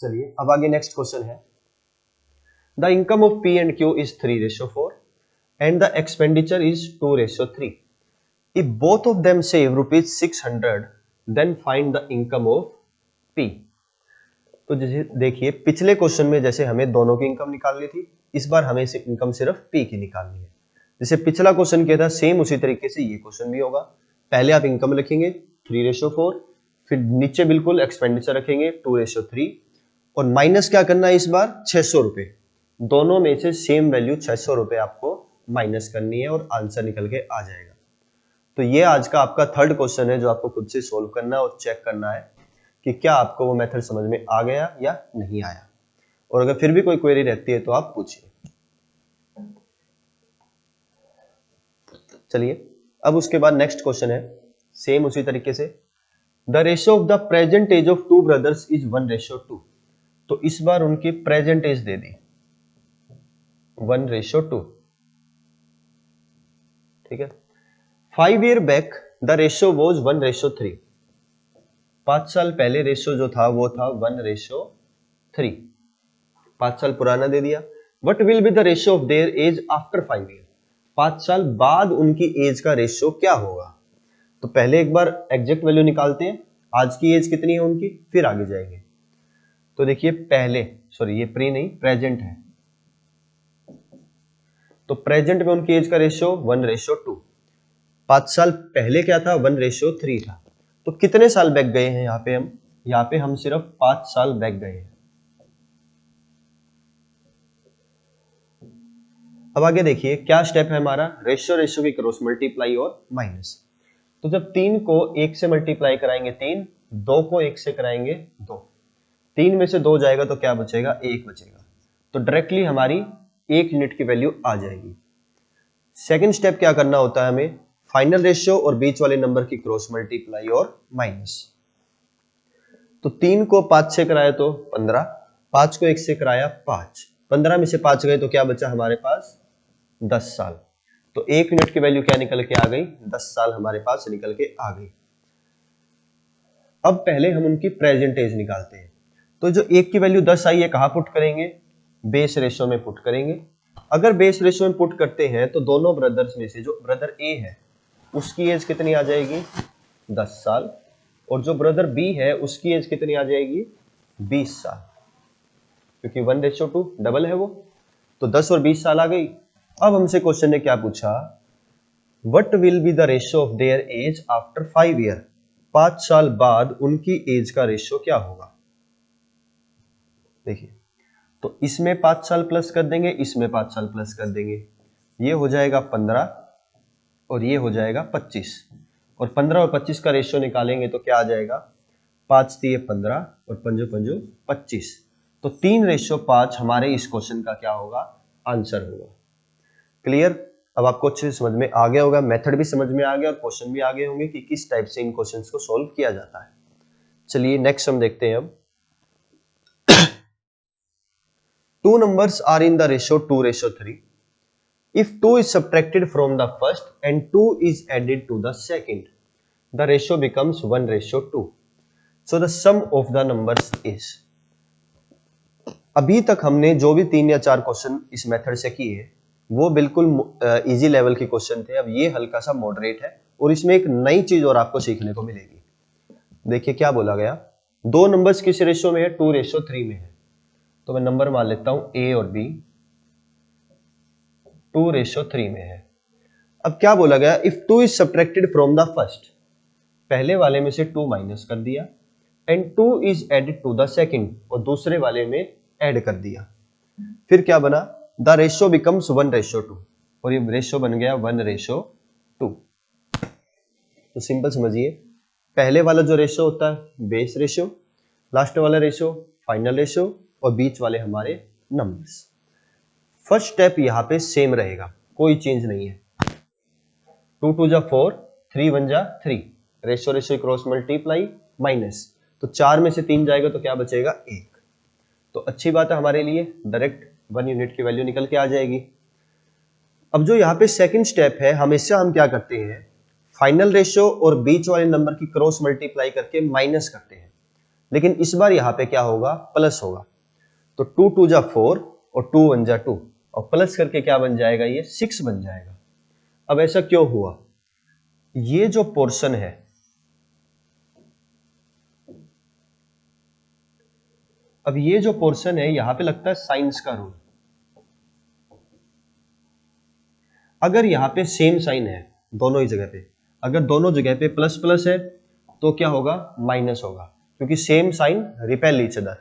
S1: चलिए अब आगे नेक्स्ट क्वेश्चन है, the income of P and Q is 3:4 and the expenditure is 2:3. If both of them save rupees 600, then find the income of P. तो जैसे देखिए पिछले क्वेश्चन में जैसे हमें दोनों की इनकम निकालनी थी, इस बार हमें इनकम सिर्फ P की निकालनी है। जैसे पिछला क्वेश्चन किया था सेम उसी तरीके से ये क्वेश्चन भी होगा। पहले आप इनकम लिखेंगे 3:4, फिर नीचे बिल्कुल एक्सपेंडिचर रखेंगे 2:3 और माइनस क्या करना है इस बार 600 रुपए। दोनों में से सेम वैल्यू 600 रुपए आपको माइनस करनी है और आंसर निकल के आ जाएगा। तो ये आज का आपका थर्ड क्वेश्चन है जो आपको खुद से सोल्व करना है और चेक करना है कि क्या आपको वो मेथड समझ में आ गया या नहीं आया, और अगर फिर भी कोई क्वेरी रहती है तो आप पूछिए। चलिए अब उसके बाद नेक्स्ट क्वेश्चन है सेम उसी तरीके से, the ratio of the present age of 2 brothers is 1:2। तो इस बार उनकी प्रेजेंट एज दे दी 1:2, ठीक है। 5 year back the ratio was 1:3। 5 साल पहले रेशियो जो था वो था 1:3। 5 साल पुराना दे दिया। What will be the ratio of their age after 5 year। 5 साल बाद उनकी एज का रेशियो क्या होगा। तो पहले एक बार एग्जैक्ट वैल्यू निकालते हैं, आज की एज कितनी है उनकी, फिर आगे जाएंगे। तो देखिए पहले, सॉरी ये प्री नहीं प्रेजेंट है, तो प्रेजेंट में उनकी एज का रेशियो 1:2। 5 साल पहले क्या था 1:3 था। तो कितने साल बैक गए हैं यहाँ पे हम सिर्फ 5 साल बैक गए हैं। अब आगे देखिए क्या स्टेप है हमारा, रेशियो की क्रॉस मल्टीप्लाई और माइनस। तो जब 3 को 1 से मल्टीप्लाई कराएंगे 3, 2 को 1 से कराएंगे 2, 3 में से 2 जाएगा तो क्या बचेगा, 1 बचेगा। तो डायरेक्टली हमारी 1 यूनिट की वैल्यू आ जाएगी। सेकंड स्टेप क्या करना होता है हमें, फाइनल रेशियो और बीच वाले नंबर की क्रॉस मल्टीप्लाई और माइनस। तो 3 को 5 से कराया तो 15, 5 को 1 से कराया 5, 15 में से 5 गए तो क्या बचा हमारे पास 10 साल। तो 1 यूनिट की वैल्यू क्या निकल के आ गई, 10 साल हमारे पास निकल के आ गई। अब पहले हम उनकी प्रेजेंट एज निकालते हैं। तो जो 1 की वैल्यू 10 आई है कहां पुट करेंगे, बेस रेशियो में पुट करेंगे। अगर बेस रेशियो में पुट करते हैं तो दोनों ब्रदर्स में से जो ब्रदर ए है उसकी एज कितनी आ जाएगी 10 साल, और जो ब्रदर बी है उसकी एज कितनी आ जाएगी 20 साल, क्योंकि 1:2 डबल है वो। तो 10 और 20 साल आ गई। अब हमसे क्वेश्चन ने क्या पूछा, what will be the ratio of their age after 5 year। 5 साल बाद उनकी एज का रेशियो क्या होगा। देखिए तो इसमें 5 साल प्लस कर देंगे, इसमें 5 साल प्लस कर देंगे, ये हो जाएगा 15 और ये हो जाएगा 25, और 15 और 25 का रेशियो निकालेंगे तो क्या आ जाएगा, 5 3 15 और 5 5 25। तो 3:5 हमारे इस क्वेश्चन का क्या होगा, आंसर होगा। क्लियर। अब आपको अच्छे से समझ में आ गया होगा, मेथड भी समझ में आ गया और क्वेश्चन भी आ गए होंगे कि किस टाइप से इन क्वेश्चंस को सॉल्व किया जाता है। चलिए नेक्स्ट हम देखते हैं। अब 2 numbers are in the ratio 2:3. If 2 is subtracted from the first and 2 is added to the second, the ratio becomes 1:2. So the sum of the numbers is। अभी तक हमने जो भी 3 या 4 क्वेश्चन इस मेथड से किए वो बिल्कुल इजी लेवल के क्वेश्चन थे। अब ये हल्का सा मॉडरेट है और इसमें एक नई चीज और आपको सीखने को मिलेगी। देखिए क्या बोला गया, 2 नंबर्स किस रेशियो में है, 2:3 में है। तो मैं नंबर मान लेता हूं ए और बी, 2:3 में है। अब क्या बोला गया, if 2 is subtracted from the first, पहले वाले में से 2 माइनस कर दिया, and 2 is added to the second, और दूसरे वाले में ऐड कर दिया, फिर क्या बना, द रेशियो बिकम्स 1:2, और ये रेशियो बन गया 1:2। तो सिंपल समझिए, पहले वाला जो रेशियो होता है बेस रेशियो, लास्ट वाला रेशियो फाइनल रेशियो, और बीच वाले हमारे नंबर्स। फर्स्ट स्टेप यहां पे सेम रहेगा, कोई चेंज नहीं है। 2 2 जा 4, 3 1 जा 3, रेशियो क्रॉस मल्टीप्लाई माइनस, तो 4 में से 3 जाएगा तो क्या बचेगा 1। तो अच्छी बात है हमारे लिए, डायरेक्ट 1 यूनिट की वैल्यू निकल के आ जाएगी। अब जो यहाँ पे सेकंड स्टेप है, हमेशा हम क्या करते हैं, फाइनल रेशियो और बीच वाले नंबर की क्रॉस मल्टीप्लाई करके माइनस करते हैं, लेकिन इस बार यहाँ पे क्या होगा, प्लस होगा। तो 2 2 जा 4 और 2 1 जा 2 और प्लस करके क्या बन जाएगा, ये 6 बन जाएगा। अब ऐसा क्यों हुआ, ये जो पोर्शन है, अब ये जो पोर्शन है यहां पे लगता है साइंस का रूल। अगर यहां पे सेम साइन है दोनों ही जगह पे, अगर दोनों जगह पे प्लस प्लस है तो क्या होगा, माइनस होगा, क्योंकि same sign repel each other.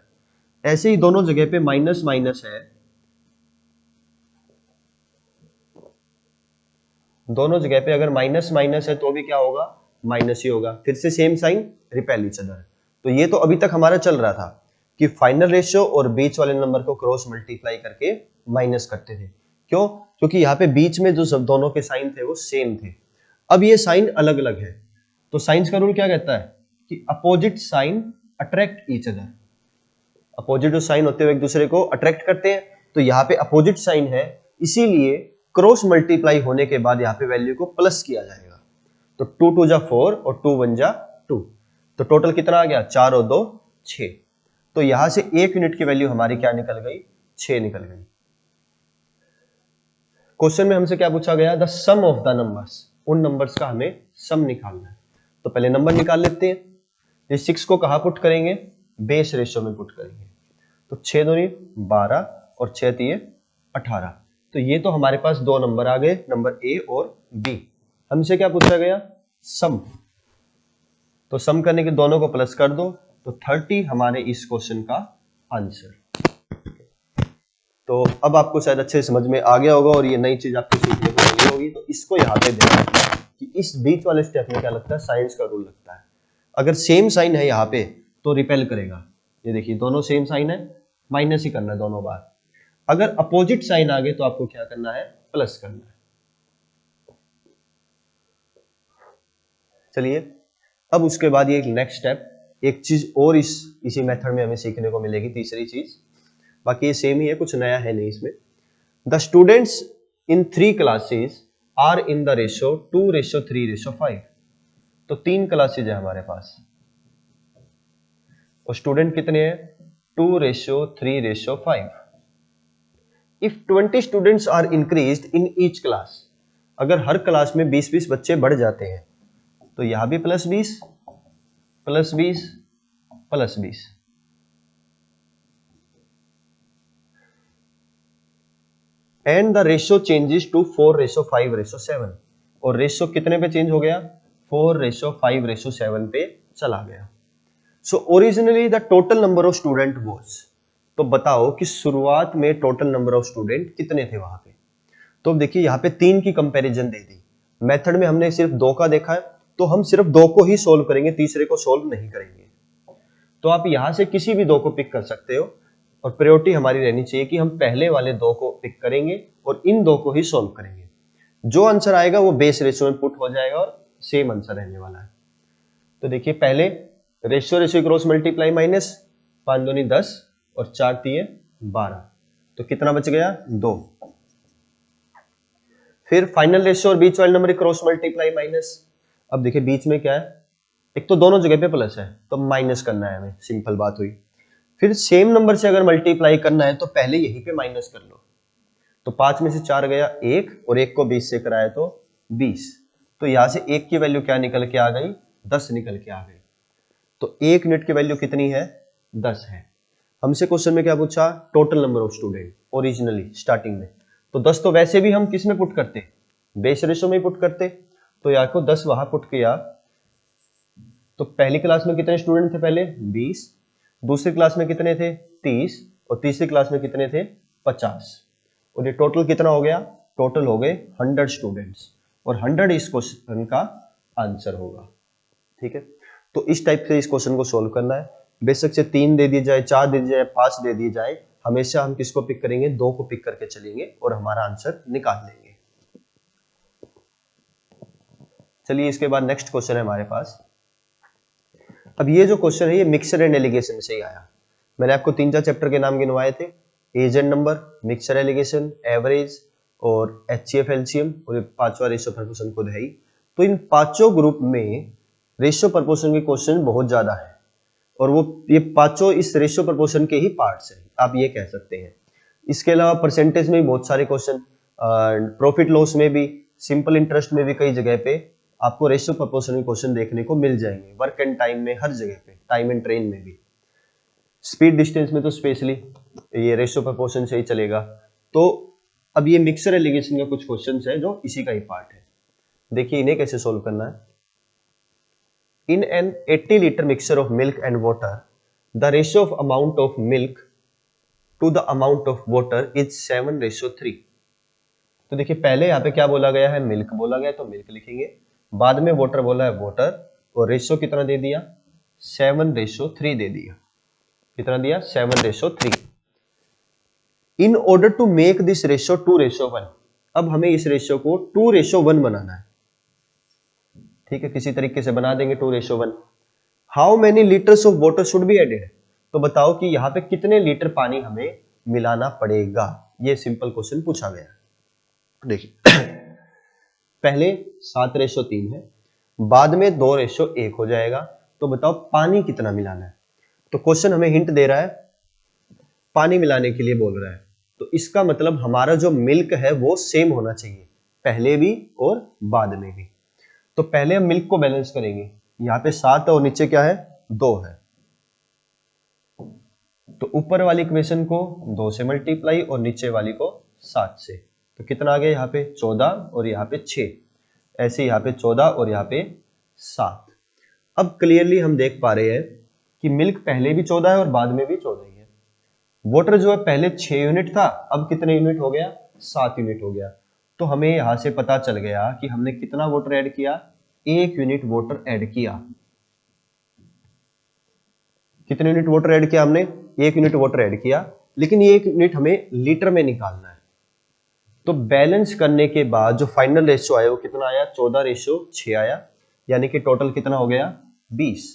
S1: ऐसे ही दोनों जगह पे माइनस माइनस है, दोनों जगह पे अगर माइनस माइनस है तो भी क्या होगा, माइनस ही होगा, फिर से same sign repel each other. तो ये तो अभी तक हमारा चल रहा था कि फाइनल रेशियो और बीच वाले नंबर को क्रॉस मल्टीप्लाई करके माइनस करते थे। क्यों, क्योंकि यहाँ पे बीच में जो सब दोनों के साइन थे वो सेम थे। अब ये साइन अलग अलग है, तो साइंस का रूल क्या कहता है कि opposite sign attract each other. Opposite जो साइन होते हैं एक दूसरे को अट्रैक्ट करते हैं, तो यहाँ पे अपोजिट साइन है, इसीलिए क्रॉस मल्टीप्लाई होने के बाद यहाँ पे वैल्यू को प्लस किया जाएगा। तो 2 2 जा 4 और 2 1 जा 2, तो टोटल कितना आ गया, 4 और 2 6। तो यहां से 1 यूनिट की वैल्यू हमारी क्या निकल गई, 6 निकल गई। क्वेश्चन में हमसे क्या पूछा गया, the sum of the numbers, उन नंबर्स का हमें सम निकालना है। तो पहले नंबर निकाल लेते हैं। ये 6 को कहां पुट करेंगे, बेस रेशियो में पुट करेंगे। तो 6 दूनी 12 और 6 तिये 18। तो ये तो हमारे पास दो नंबर आ गए, नंबर ए और बी। हमसे क्या पूछा गया, सम। तो सम करने के दोनों को प्लस कर दो, तो 30 हमारे इस क्वेश्चन का आंसर। तो अब आपको शायद अच्छे समझ में आ गया होगा और ये नई चीज आपको सीखने को मिली होगी। तो इसको यहाँ पे देखना कि इस बीच वाले स्टेप में क्या लगता है, साइंस का रूल लगता है। अगर सेम साइन है यहाँ पे तो रिपेल करेगा। ये देखिए दोनों सेम साइन है, माइनस ही करना है दोनों बार। अगर अपोजिट साइन आ गए तो आपको क्या करना है, प्लस करना है। चलिए अब उसके बाद ये नेक्स्ट स्टेप, एक चीज और इसी मेथड में हमें सीखने को मिलेगी, तीसरी चीज। बाकी ये सेम ही है, कुछ नया है नहीं इसमें। The students in 3 classes are in the ratio 2:3:5। तो 3 क्लासेज है हमारे पास और स्टूडेंट कितने हैं, 2:3:5। If 20 students are increased in each class, अगर हर क्लास में 20-20 बच्चे बढ़ जाते हैं, तो यहां भी +20 +20 +20। And the ratio changes to 4:5:7। और रेशियो कितने पे चेंज हो गया, 4:5:7 पे चला गया। So originally the total number of student was. तो बताओ कि शुरुआत में टोटल नंबर ऑफ स्टूडेंट कितने थे वहां पे। तो देखिए यहाँ पे 3 की कंपैरिजन दे दी। मेथड में हमने सिर्फ 2 का देखा है, तो हम सिर्फ 2 को ही सोल्व करेंगे, तीसरे को सोल्व नहीं करेंगे। तो आप यहां से किसी भी 2 को पिक कर सकते हो और प्रायोरिटी हमारी रहनी चाहिए कि हम पहले वाले 2 को पिक करेंगे और इन 2 को ही सोल्व करेंगे। जो आंसर आएगा वो बेस रेशियो में पुट हो जाएगा और सेम आंसर रहने वाला है। तो देखिए पहले ratio ratio cross multiply minus, 5 दूनी 10 और 4 तिये 12। तो कितना बच गया, 2। फिर फाइनल रेशियो और बीच वाले नंबर क्रॉस मल्टीप्लाई माइनस। अब देखिए बीच में क्या है, एक तो दोनों जगह पे प्लस है तो माइनस करना है हमें, सिंपल बात हुई। फिर सेम नंबर से अगर मल्टीप्लाई करना है तो पहले यहीं पे माइनस कर लो। तो 5 में से 4 गया 1 और 1 को 20 से कराया तो 20। तो यहां से 1 की वैल्यू क्या निकल के आ गई, 10 निकल के आ गई। तो 1 यूनिट की वैल्यू कितनी है, 10 है। हमसे क्वेश्चन में क्या पूछा, total number of student originally starting में। तो 10 तो वैसे भी हम किस में पुट करते, बेस रेशियो में पुट करते। तो यहाँ को 10 वहां पुट किया तो पहली क्लास में कितने स्टूडेंट थे, पहले 20, दूसरी क्लास में कितने थे 30 और तीसरी क्लास में कितने थे 50। और ये टोटल कितना हो गया, टोटल हो गए 100 स्टूडेंट्स और 100 इस क्वेश्चन का आंसर होगा। ठीक है, तो इस टाइप से इस क्वेश्चन को सोल्व करना है। बेशक से 3 दे दिया जाए, 4 दे दिया जाए, 5 दे दिया जाए, हमेशा हम किसको पिक करेंगे, 2 को पिक करके चलेंगे और हमारा आंसर निकाल लेंगे। चलिए इसके बाद नेक्स्ट क्वेश्चन है हमारे पास। अब ये जो क्वेश्चन है ये मिक्सर एंड एलिगेशन से ही आया। मैंने आपको 3-4 चैप्टर के नाम गिनवाए थे, age and number, mixture alligation, average और एचसीएफ एलसीएम, और 5वां रेशियो प्रपोर्शन खुद है ही। तो इन पांचों ग्रुप में रेशियो प्रोपोर्शन के क्वेश्चन बहुत ज्यादा है, और वो ये पांचों इस रेशियो प्रोपोर्शन के ही पार्ट्स हैं, आप ये कह सकते हैं। इसके अलावा परसेंटेज में भी बहुत सारे क्वेश्चन, प्रॉफिट लॉस में भी, सिंपल इंटरेस्ट में भी कई जगह पे आपको रेशियो प्रोपोर्शन के क्वेश्चन देखने को मिल जाएंगे। वर्क एंड टाइम में, हर जगह पे, टाइम एंड ट्रेन में भी, स्पीड डिस्टेंस में तो स्पेशली ये रेशियो प्रोपोर्शन से ही चलेगा। तो अब ये मिक्सर एलिगेशन का कुछ क्वेश्चन है जो इसी का ही पार्ट है। देखिए इन्हें कैसे सोल्व करना है। In an 80 litre mixture of milk and water, the ratio of amount of milk to the amount of water is 7:3। तो देखिए पहले यहाँ पे क्या बोला गया है, मिल्क बोला गया, तो मिल्क लिखेंगे, बाद में वाटर बोला है वाटर, और रेशियो कितना दे दिया, 7:3 दे दिया। कितना दिया, 7:3। In order to make this ratio 2:1, अब हमें इस रेशियो को 2:1 बनाना है। ठीक है, किसी तरीके से बना देंगे 2:1। How many litres of water should be added, तो बताओ कि यहां पे कितने लीटर पानी हमें मिलाना पड़ेगा। ये सिंपल क्वेश्चन पूछा गया है। देखिए पहले 7:3 है, बाद में 2:1 हो जाएगा, तो बताओ पानी कितना मिलाना है। तो क्वेश्चन हमें हिंट दे रहा है, पानी मिलाने के लिए बोल रहा है, तो इसका मतलब हमारा जो मिल्क है वो सेम होना चाहिए, पहले भी और बाद में भी। तो पहले हम मिल्क को बैलेंस करेंगे, यहाँ पे 7 और नीचे क्या है, 2 है, तो ऊपर वाली इक्वेशन को 2 से मल्टीप्लाई और नीचे वाली को 7 से, तो कितना आ गया यहाँ पे 14 और यहाँ पे 6, ऐसे यहाँ पे 14 और यहाँ पे 7। अब क्लियरली हम देख पा रहे हैं कि मिल्क पहले भी 14 है और बाद में भी 14 ही है। वाटर जो है पहले 6 यूनिट था, अब कितने यूनिट हो गया, 7 यूनिट हो गया। तो हमें यहां से पता चल गया कि हमने कितना वाटर ऐड किया, 1 यूनिट वाटर ऐड किया। कितने यूनिट वाटर ऐड किया हमने, 1 यूनिट वाटर ऐड किया, लेकिन ये 1 यूनिट हमें लीटर में निकालना है। तो बैलेंस करने के बाद जो फाइनल रेशियो आया वो कितना आया, 14:6 आया, यानी कि टोटल कितना हो गया, 20।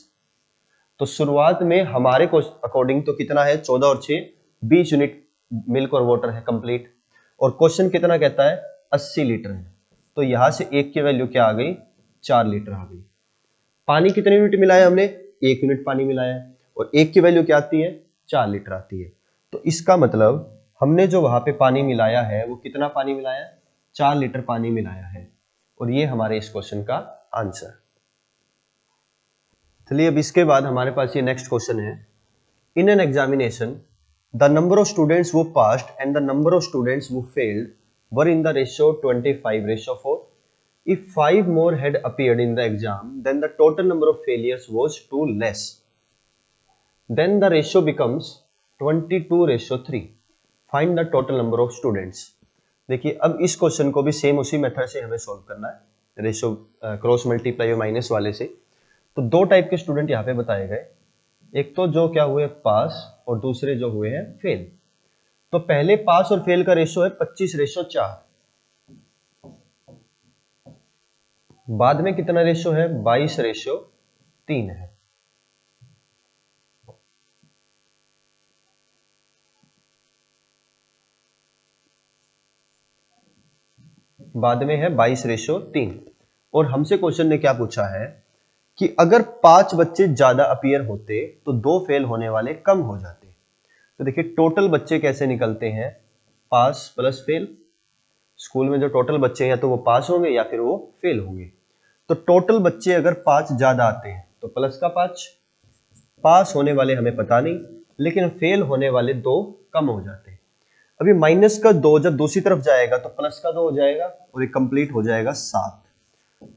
S1: तो शुरुआत में हमारे को अकॉर्डिंग तो कितना है, 14 और 6, 20 यूनिट मिल्क और वाटर है कंप्लीट। और क्वेश्चन कितना कहता है, 80 लीटर है, तो यहां से 1 की वैल्यू क्या आ गई, 4 लीटर आ गई। पानी कितने यूनिट मिलाया हमने, 1 यूनिट पानी मिलाया, और 1 की वैल्यू क्या आती है, 4 लीटर आती है। तो इसका मतलब हमने जो वहां पे पानी मिलाया है वो कितना पानी मिलाया, 4 लीटर पानी मिलाया है, और ये हमारे इस क्वेश्चन का आंसर। चलिए अब इसके बाद हमारे पास ये नेक्स्ट क्वेश्चन है। In an examination the number of students who passed and the number of students who failed were in the ratio 25:4। If 5 more had appeared in the exam, then the total number of failures was 2 less. Then the ratio becomes 22:3. Find the total number of students. देखिए अब इस question को भी same उसी method से हमें solve करना है, रेशियो क्रॉस मल्टीप्लाई और माइनस वाले से। तो 2 टाइप के स्टूडेंट यहाँ पे बताए गए, एक तो जो क्या हुए पास और दूसरे जो हुए हैं फेल। तो पहले पास और फेल का रेशियो है 25:4, बाद में कितना रेशियो है, 22:3 है। बाद में है 22:3। और हमसे क्वेश्चन ने क्या पूछा है कि अगर 5 बच्चे ज्यादा अपीयर होते तो 2 फेल होने वाले कम हो जाते। तो देखिए टोटल बच्चे कैसे निकलते हैं, पास प्लस फेल। स्कूल में जो टोटल बच्चे हैं या तो वो पास होंगे या फिर वो फेल होंगे। तो टोटल बच्चे अगर 5 ज्यादा आते हैं तो प्लस का 5, पास होने वाले हमें पता नहीं, लेकिन फेल होने वाले 2 कम हो जाते हैं। अभी माइनस का 2 जब दूसरी तरफ जाएगा तो प्लस का 2 हो जाएगा और ये कंप्लीट हो जाएगा 7।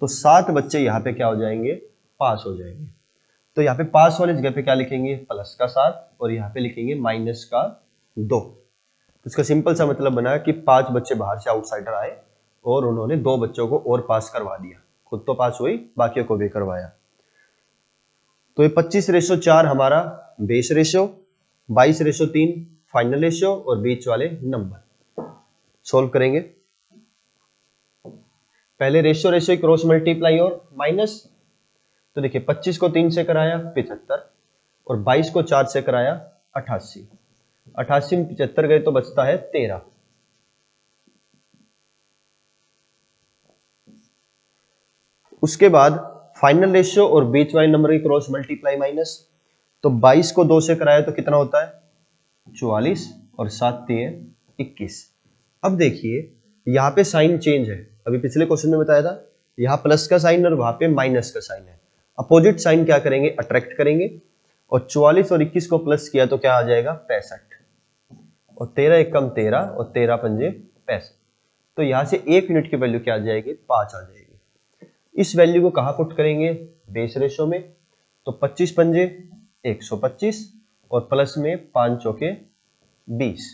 S1: तो 7 बच्चे यहाँ पे क्या हो जाएंगे, पास हो जाएंगे। तो यहाँ पे पास वाली जगह पे क्या लिखेंगे, प्लस का 7, और यहाँ पे लिखेंगे माइनस का 2। तो इसका सिंपल सा मतलब बना कि 5 बच्चे बाहर से आउटसाइडर आए और उन्होंने 2 बच्चों को और पास करवा दिया, खुद तो पास हुई, बाकियों को भी करवाया। तो ये 25:4 हमारा बेस रेशियो, 22:3 फाइनल रेशियो और बीच वाले नंबर। सोल्व करेंगे, पहले रेशियो रेशियो क्रॉस मल्टीप्लाई और माइनस। तो देखिए 25 को 3 से कराया 75 और 22 को 4 से कराया 88। 88 में 75 गए तो बचता है 13। उसके बाद फाइनल रेशियो और बीच वाले नंबर की क्रॉस मल्टीप्लाई माइनस, तो 22 को 2 से कराए तो कितना होता है 44 और 7 दिए 21। अब देखिए यहाँ पे साइन चेंज है, अभी पिछले क्वेश्चन में बताया था यहाँ प्लस का साइन और वहां पे माइनस का साइन है। अपोजिट साइन क्या करेंगे, अट्रैक्ट करेंगे, और 44 और 21 को प्लस किया तो क्या आ जाएगा 65, और 13 एकम 13 और 13 पंजे 65, तो यहां से 1 यूनिट की वैल्यू क्या आ जाएगी 5 आ जाएगी। इस वैल्यू को कहां पुट करेंगे बेस रेशो में, तो 25 पंजे 125 और प्लस में 5 चौके 20,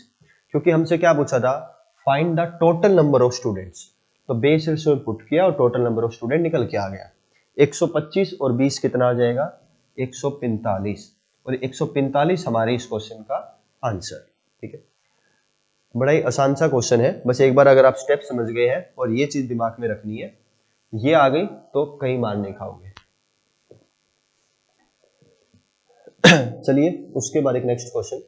S1: क्योंकि हमसे क्या पूछा था find the total number of students, तो बेस रेशो में पुट किया और टोटल नंबर ऑफ स्टूडेंट निकल के आ गया 125 और 20 कितना आ जाएगा 145, और 145 हमारे इस क्वेश्चन का आंसर। ठीक है, बड़ा ही आसान सा क्वेश्चन है, बस एक बार अगर आप स्टेप समझ गए हैं और ये चीज दिमाग में रखनी है, ये आ गई तो कहीं मार नहीं खाओगे। चलिए उसके बाद एक next question,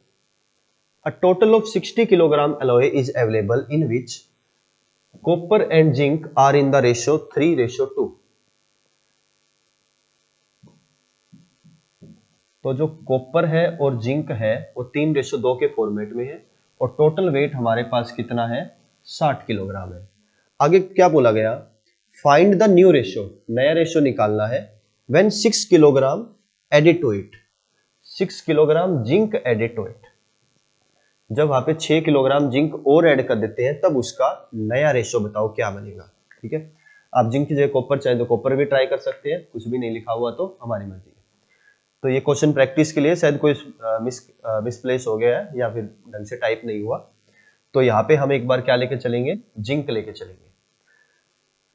S1: a total of 60 kilogram alloy is available in which copper and zinc are in the ratio 3:2। तो जो कॉपर है और जिंक है वो 3:2 के फॉर्मेट में है, और टोटल वेट हमारे पास कितना है 60 किलोग्राम है। आगे क्या बोला गया, फाइंड द न्यू रेशियो, नया रेशियो निकालना है, when 6 kilogram added to it, 6 kilogram zinc added to it, जब वहां पे 6 किलोग्राम जिंक और ऐड कर देते हैं तब उसका नया रेशियो बताओ क्या बनेगा। ठीक है, आप जिंक की जगह कॉपर चाहे तो कॉपर भी ट्राई कर सकते हैं, कुछ भी नहीं लिखा हुआ तो हमारी मर्जी है। तो ये क्वेश्चन प्रैक्टिस के लिए शायद कोई मिसप्लेस हो गया है या फिर ढंग से टाइप नहीं हुआ, तो यहाँ पे हम एक बार क्या लेके चलेंगे जिंक लेके चलेंगे।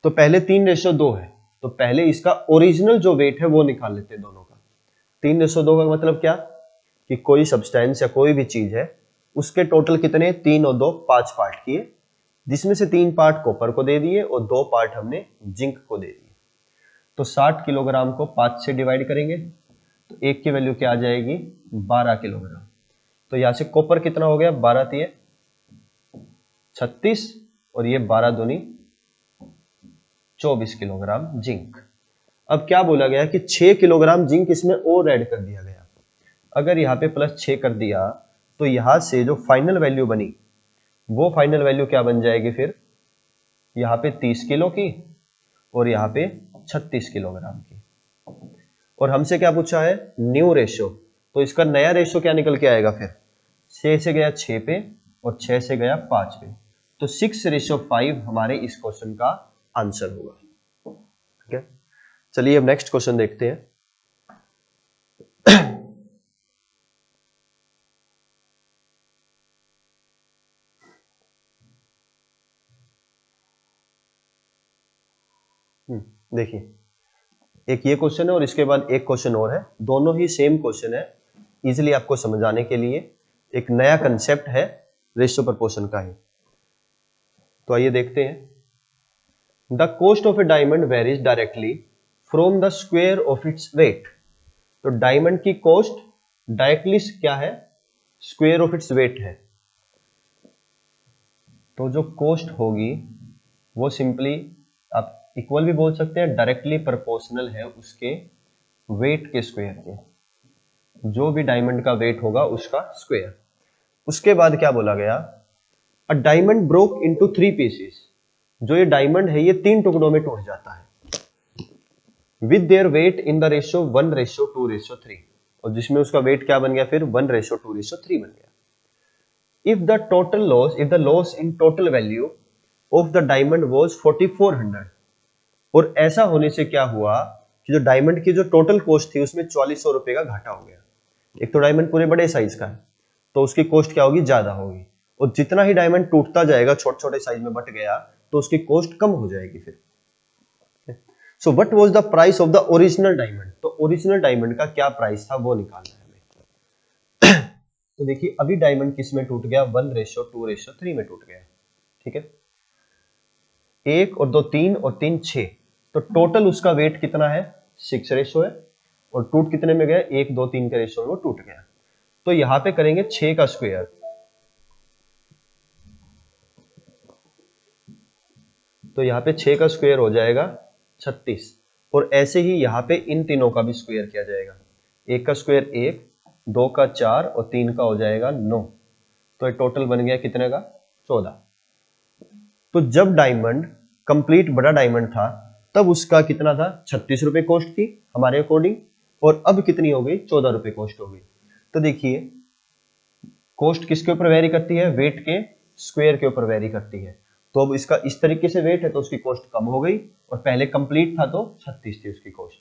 S1: तो पहले 3:2 है, तो पहले इसका ओरिजिनल जो वेट है वो निकाल लेते हैं दोनों का। 3:2 का मतलब क्या कि कोई सब्सटेंस या कोई भी चीज है उसके टोटल कितने 3 और 2 5 पार्ट किए, जिसमें से 3 पार्ट कॉपर को दे दिए और 2 पार्ट हमने जिंक को दे दिए। तो 60 किलोग्राम को 5 से डिवाइड करेंगे तो एक की वैल्यू क्या आ जाएगी 12 किलोग्राम। तो यहां से कॉपर कितना हो गया 12 तिये 36 और ये 12 दूनी 24 किलोग्राम जिंक। अब क्या बोला गया कि 6 किलोग्राम जिंक इसमें और ऐड कर दिया गया, अगर यहाँ पे प्लस 6 कर दिया तो यहां से जो फाइनल वैल्यू बनी वो फाइनल वैल्यू क्या बन जाएगी फिर, यहाँ पे 30 किलो की और यहाँ पे 36 किलोग्राम की। और हमसे क्या पूछा है न्यू रेशियो, तो इसका नया रेशियो क्या निकल के आएगा फिर 6 से गया 6 पे और 6 से गया 5 पे, तो 6:5 हमारे इस क्वेश्चन का आंसर होगा। ठीक है, चलिए अब नेक्स्ट क्वेश्चन देखते हैं। देखिए एक ये क्वेश्चन है और इसके बाद एक क्वेश्चन और है, दोनों ही सेम क्वेश्चन है, इजीली आपको समझाने के लिए एक नया कंसेप्ट है रेशियो प्रोपोर्शन का ही। तो आइए देखते हैं, the cost of A diamond varies directly from the square of its weight. तो डायमंड की कॉस्ट डायरेक्टली क्या है स्क्वायर ऑफ इट्स वेट है, तो जो कॉस्ट होगी वो सिंपली आप इक्वल भी बोल सकते हैं, डायरेक्टली प्रोपोर्शनल है उसके वेट के स्क्वायर के, जो भी डायमंड का वेट होगा उसका स्क्वायर। उसके बाद क्या बोला गया, a diamond broke into 3 pieces, जो ये डायमंड है ये 3 टुकड़ों में टूट जाता है, with their weight in the ratio 1:2:3, और जिसमें उसका वेट क्या बन गया फिर 1:2:3 बन गया। if the loss in total value of the diamond was 4400, और ऐसा होने से क्या हुआ कि जो डायमंड की जो टोटल कॉस्ट थी उसमें 4400 रुपए का घाटा हो गया। एक तो डायमंड पूरे बड़े साइज का है तो उसकी कॉस्ट क्या होगी ज्यादा होगी, और जितना ही डायमंड टूटता जाएगा छोटे छोटे साइज में बट गया तो उसकी कॉस्ट कम हो जाएगी फिर। So what was the price of the original diamond, तो ओरिजिनल डायमंड का क्या प्राइस था वो निकालना है हमें। तो देखिए अभी डायमंड किस में टूट गया 1:2:3 में टूट गया। ठीक है, 1 और 2 3 और 3 6, तो टोटल उसका वेट कितना है 6 रेशो है, और टूट कितने में गया 1 2 3 के रेशो में वो टूट गया। तो यहां पे करेंगे 6 का स्क्वायर, तो यहां पे 6 का स्क्वायर हो जाएगा 36, और ऐसे ही यहाँ पे इन तीनों का भी स्क्वायर किया जाएगा। एक का स्क्वायर 1, 2 का 4 और 3 का हो जाएगा 9। तो ये टोटल बन गया कितने का? 14। तो जब डायमंड कंप्लीट बड़ा डायमंड था तब उसका कितना था? 36 रुपए कॉस्ट थी हमारे अकॉर्डिंग, और अब कितनी हो गई? 14 रुपए कॉस्ट हो गई। तो देखिए कॉस्ट किसके ऊपर वेरी करती है? वेट के स्क्वायर के ऊपर वेरी करती है। तो अब इसका इस तरीके से वेट है तो उसकी कॉस्ट कम हो गई, और पहले कंप्लीट था तो 36 थी उसकी कॉस्ट।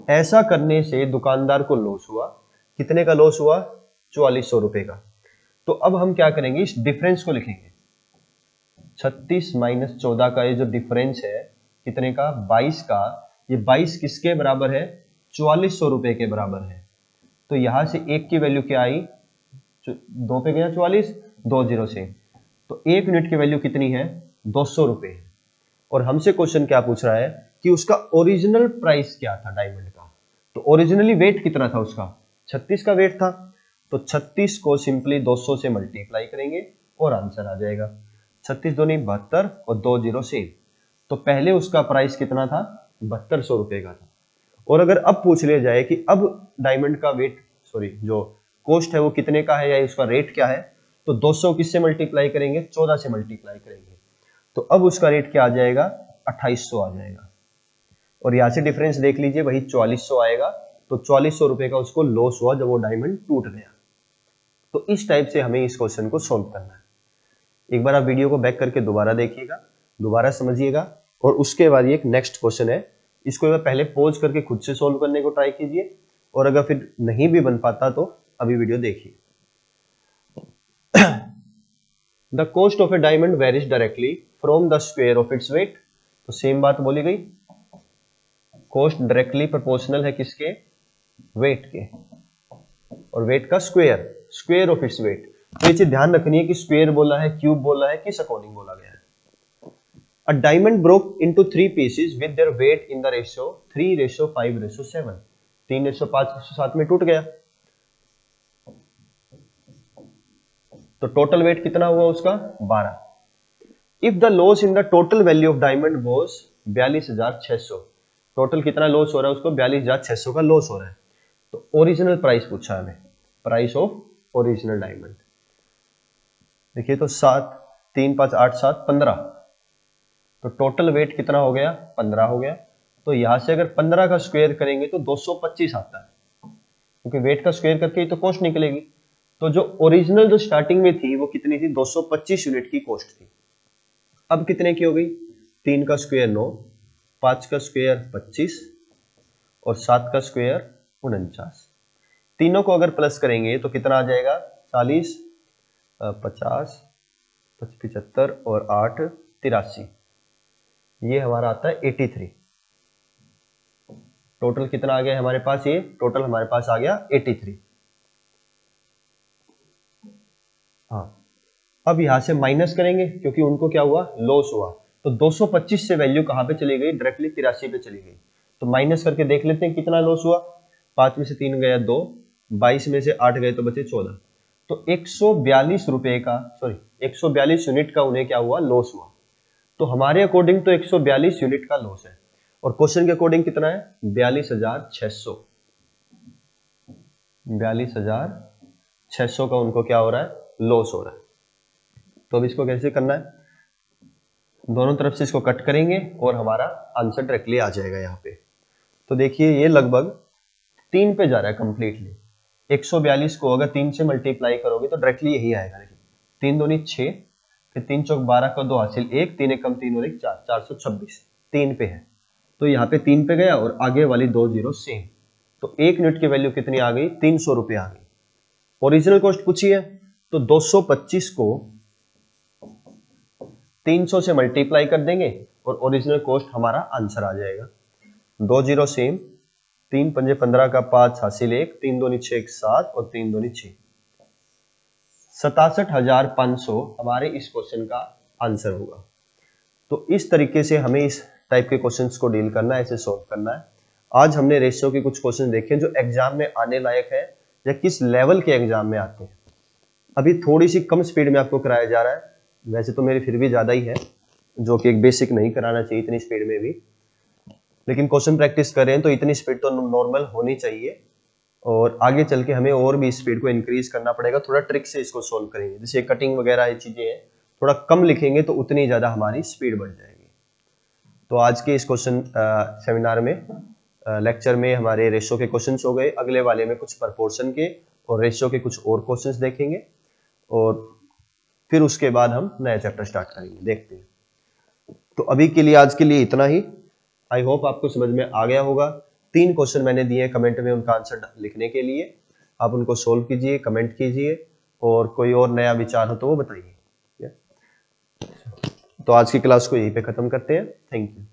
S1: ऐसा करने से दुकानदार को लॉस हुआ। कितने का लॉस हुआ? 4400 रुपए का। तो अब हम क्या करेंगे? इस डिफरेंस को लिखेंगे। 36 माइनस 14 का ये जो डिफरेंस है कितने का? 22 का। ये 22 किसके बराबर है? 4400 रुपए के बराबर है। तो यहां से एक की वैल्यू क्या आई? 2 पे गया 44, 2 जीरो से। तो 1 यूनिट की वैल्यू कितनी है? 200 रुपए है। और हमसे क्वेश्चन क्या पूछ रहा है कि उसका ओरिजिनल प्राइस क्या था डायमंड का। तो ओरिजिनली वेट कितना था उसका? 36 का वेट था। तो 36 को सिंपली 200 से मल्टीप्लाई करेंगे और आंसर आ जाएगा। 36 दूनी 72 और 2 जीरो से। तो पहले उसका प्राइस कितना था? 7200 रुपए का था। और अगर अब पूछ लिया जाए कि अब डायमंड का वेट जो कॉस्ट है वो कितने का है या उसका रेट क्या है, तो 200 किससे मल्टीप्लाई करेंगे? 14 से मल्टीप्लाई करेंगे। तो अब उसका रेट क्या आ जाएगा? 2800 आ जाएगा। और यहां से डिफरेंस देख लीजिए, वही 4400 आएगा। तो 4400 रुपए का उसको लॉस हुआ जब वो डायमंड टूट गया। तो इस टाइप से हमें इस क्वेश्चन को सोल्व करना है। एक बार आप वीडियो को बैक करके दोबारा देखिएगा, दोबारा समझिएगा, और उसके बाद ये एक नेक्स्ट क्वेश्चन है, इसको एक बार पहले पॉज करके खुद से सोल्व करने को ट्राई कीजिए, और अगर फिर नहीं भी बन पाता तो अभी वीडियो देखिए। The cost of A diamond varies directly from the square of its weight. तो सेम बात बोली गई, कॉस्ट डायरेक्टली प्रोपोर्शनल है किसके? वेट के, और वेट का square, square of its weight. तो ये चीज ध्यान रखनी है कि स्क्वायर बोला है, क्यूब बोला है, किस अकॉर्डिंग बोला गया है। A diamond broke into 3 pieces with their weight in the ratio 3:5:7। 3:5:7 में टूट गया। तो टोटल वेट कितना हुआ उसका? 12। If the loss in the total value of diamond was 42,600। Total कितना लॉस हो रहा है उसको? 42,600 का लॉस हो रहा है। तो ओरिजिनल प्राइस पूछा हमें, प्राइस ऑफ ओरिजिनल डायमंड। देखिए तो 7, 3, 5, 8, 7, 15। तो टोटल वेट कितना हो गया? 15 हो गया। तो यहां से अगर 15 का स्क्वायर करेंगे तो 225 आता है, क्योंकि वेट का स्क्वायर करके ही तो कॉस्ट निकलेगी। तो जो ओरिजिनल जो स्टार्टिंग में थी वो कितनी थी? 225 यूनिट की कॉस्ट थी। अब कितने की हो गई? 3 का स्क्वायर 9, 5 का स्क्वायर 25 और 7 का स्क्वायर 49। तीनों को अगर प्लस करेंगे तो कितना आ जाएगा? 40, 50, 75 और 8 83। ये हमारा आता है 83। टोटल कितना आ गया है हमारे पास? ये टोटल हमारे पास आ गया 83। हाँ, अब यहां से माइनस करेंगे क्योंकि उनको क्या हुआ? लॉस हुआ। तो 225 से वैल्यू कहां पे चली गई? डायरेक्टली 83 पे चली गई। तो माइनस करके देख लेते हैं कितना लॉस हुआ। 5 में से 3 गया 2, 22 में से 8 गए तो बचे 14। तो 142 रुपए का 142 यूनिट का उन्हें क्या हुआ? लॉस हुआ। तो हमारे अकॉर्डिंग तो 142 यूनिट का लॉस है, और क्वेश्चन के अकॉर्डिंग कितना है? 42,600। 42,600 का उनको क्या हो रहा है? लॉस हो रहा है। तो अब इसको कैसे करना है? दोनों तरफ से इसको कट करेंगे और हमारा आंसर डायरेक्टली आ जाएगा यहाँ पे। तो देखिए ये लगभग 3 पे जा रहा है कंप्लीटली। 142 को अगर 3 से मल्टीप्लाई करोगे तो डायरेक्टली यही आएगा। देखिए 3 दूनी 6, फिर 3 चौक 12 का 2 हासिल 1, 3 एक कम 3 और 1 4, 426। 3 पे है तो यहाँ पे 3 पे गया और आगे वाली 2 जीरो सेम। तो 1 यूनिट की वैल्यू कितनी आ गई? 300 रुपये आ गई। ओरिजिनल कॉस्ट पूछी है तो 225 को 300 से मल्टीप्लाई कर देंगे और ओरिजिनल कॉस्ट हमारा आंसर आ जाएगा। 2 जीरो सेम, 3 पंजे 15 का 5 हासिल 1, 3 दूनी 6 7 और 3 दूनी 6। 67,500 हमारे इस क्वेश्चन का आंसर होगा। तो इस तरीके से हमें इस टाइप के क्वेश्चंस को डील करना है, ऐसे सॉल्व करना है। आज हमने रेशियो के कुछ क्वेश्चन देखे जो एग्जाम में आने लायक है या किस लेवल के एग्जाम में आते हैं। अभी थोड़ी सी कम स्पीड में आपको कराया जा रहा है, वैसे तो मेरी फिर भी ज्यादा ही है, जो कि एक बेसिक नहीं कराना चाहिए इतनी स्पीड में भी, लेकिन क्वेश्चन प्रैक्टिस कर रहे हैं तो इतनी स्पीड तो नॉर्मल होनी चाहिए, और आगे चल के हमें और भी स्पीड को इंक्रीज करना पड़ेगा। थोड़ा ट्रिक से इसको सोल्व करेंगे, जैसे कटिंग वगैरह ये चीजें हैं, थोड़ा कम लिखेंगे तो उतनी ज्यादा हमारी स्पीड बढ़ जाएगी। तो आज के इस क्वेश्चन सेमिनार में लेक्चर में हमारे रेशो के क्वेश्चंस हो गए। अगले वाले में कुछ प्रोपोर्शन के और रेशो के कुछ और क्वेश्चंस देखेंगे, और फिर उसके बाद हम नया चैप्टर स्टार्ट करेंगे। देखते हैं। तो अभी के लिए, आज के लिए इतना ही। आई होप आपको समझ में आ गया होगा। 3 क्वेश्चन मैंने दिए कमेंट में, उनका आंसर लिखने के लिए आप उनको सोल्व कीजिए, कमेंट कीजिए, और कोई और नया विचार हो तो वो बताइए। तो आज की क्लास को यहीं पे खत्म करते हैं। Thank you.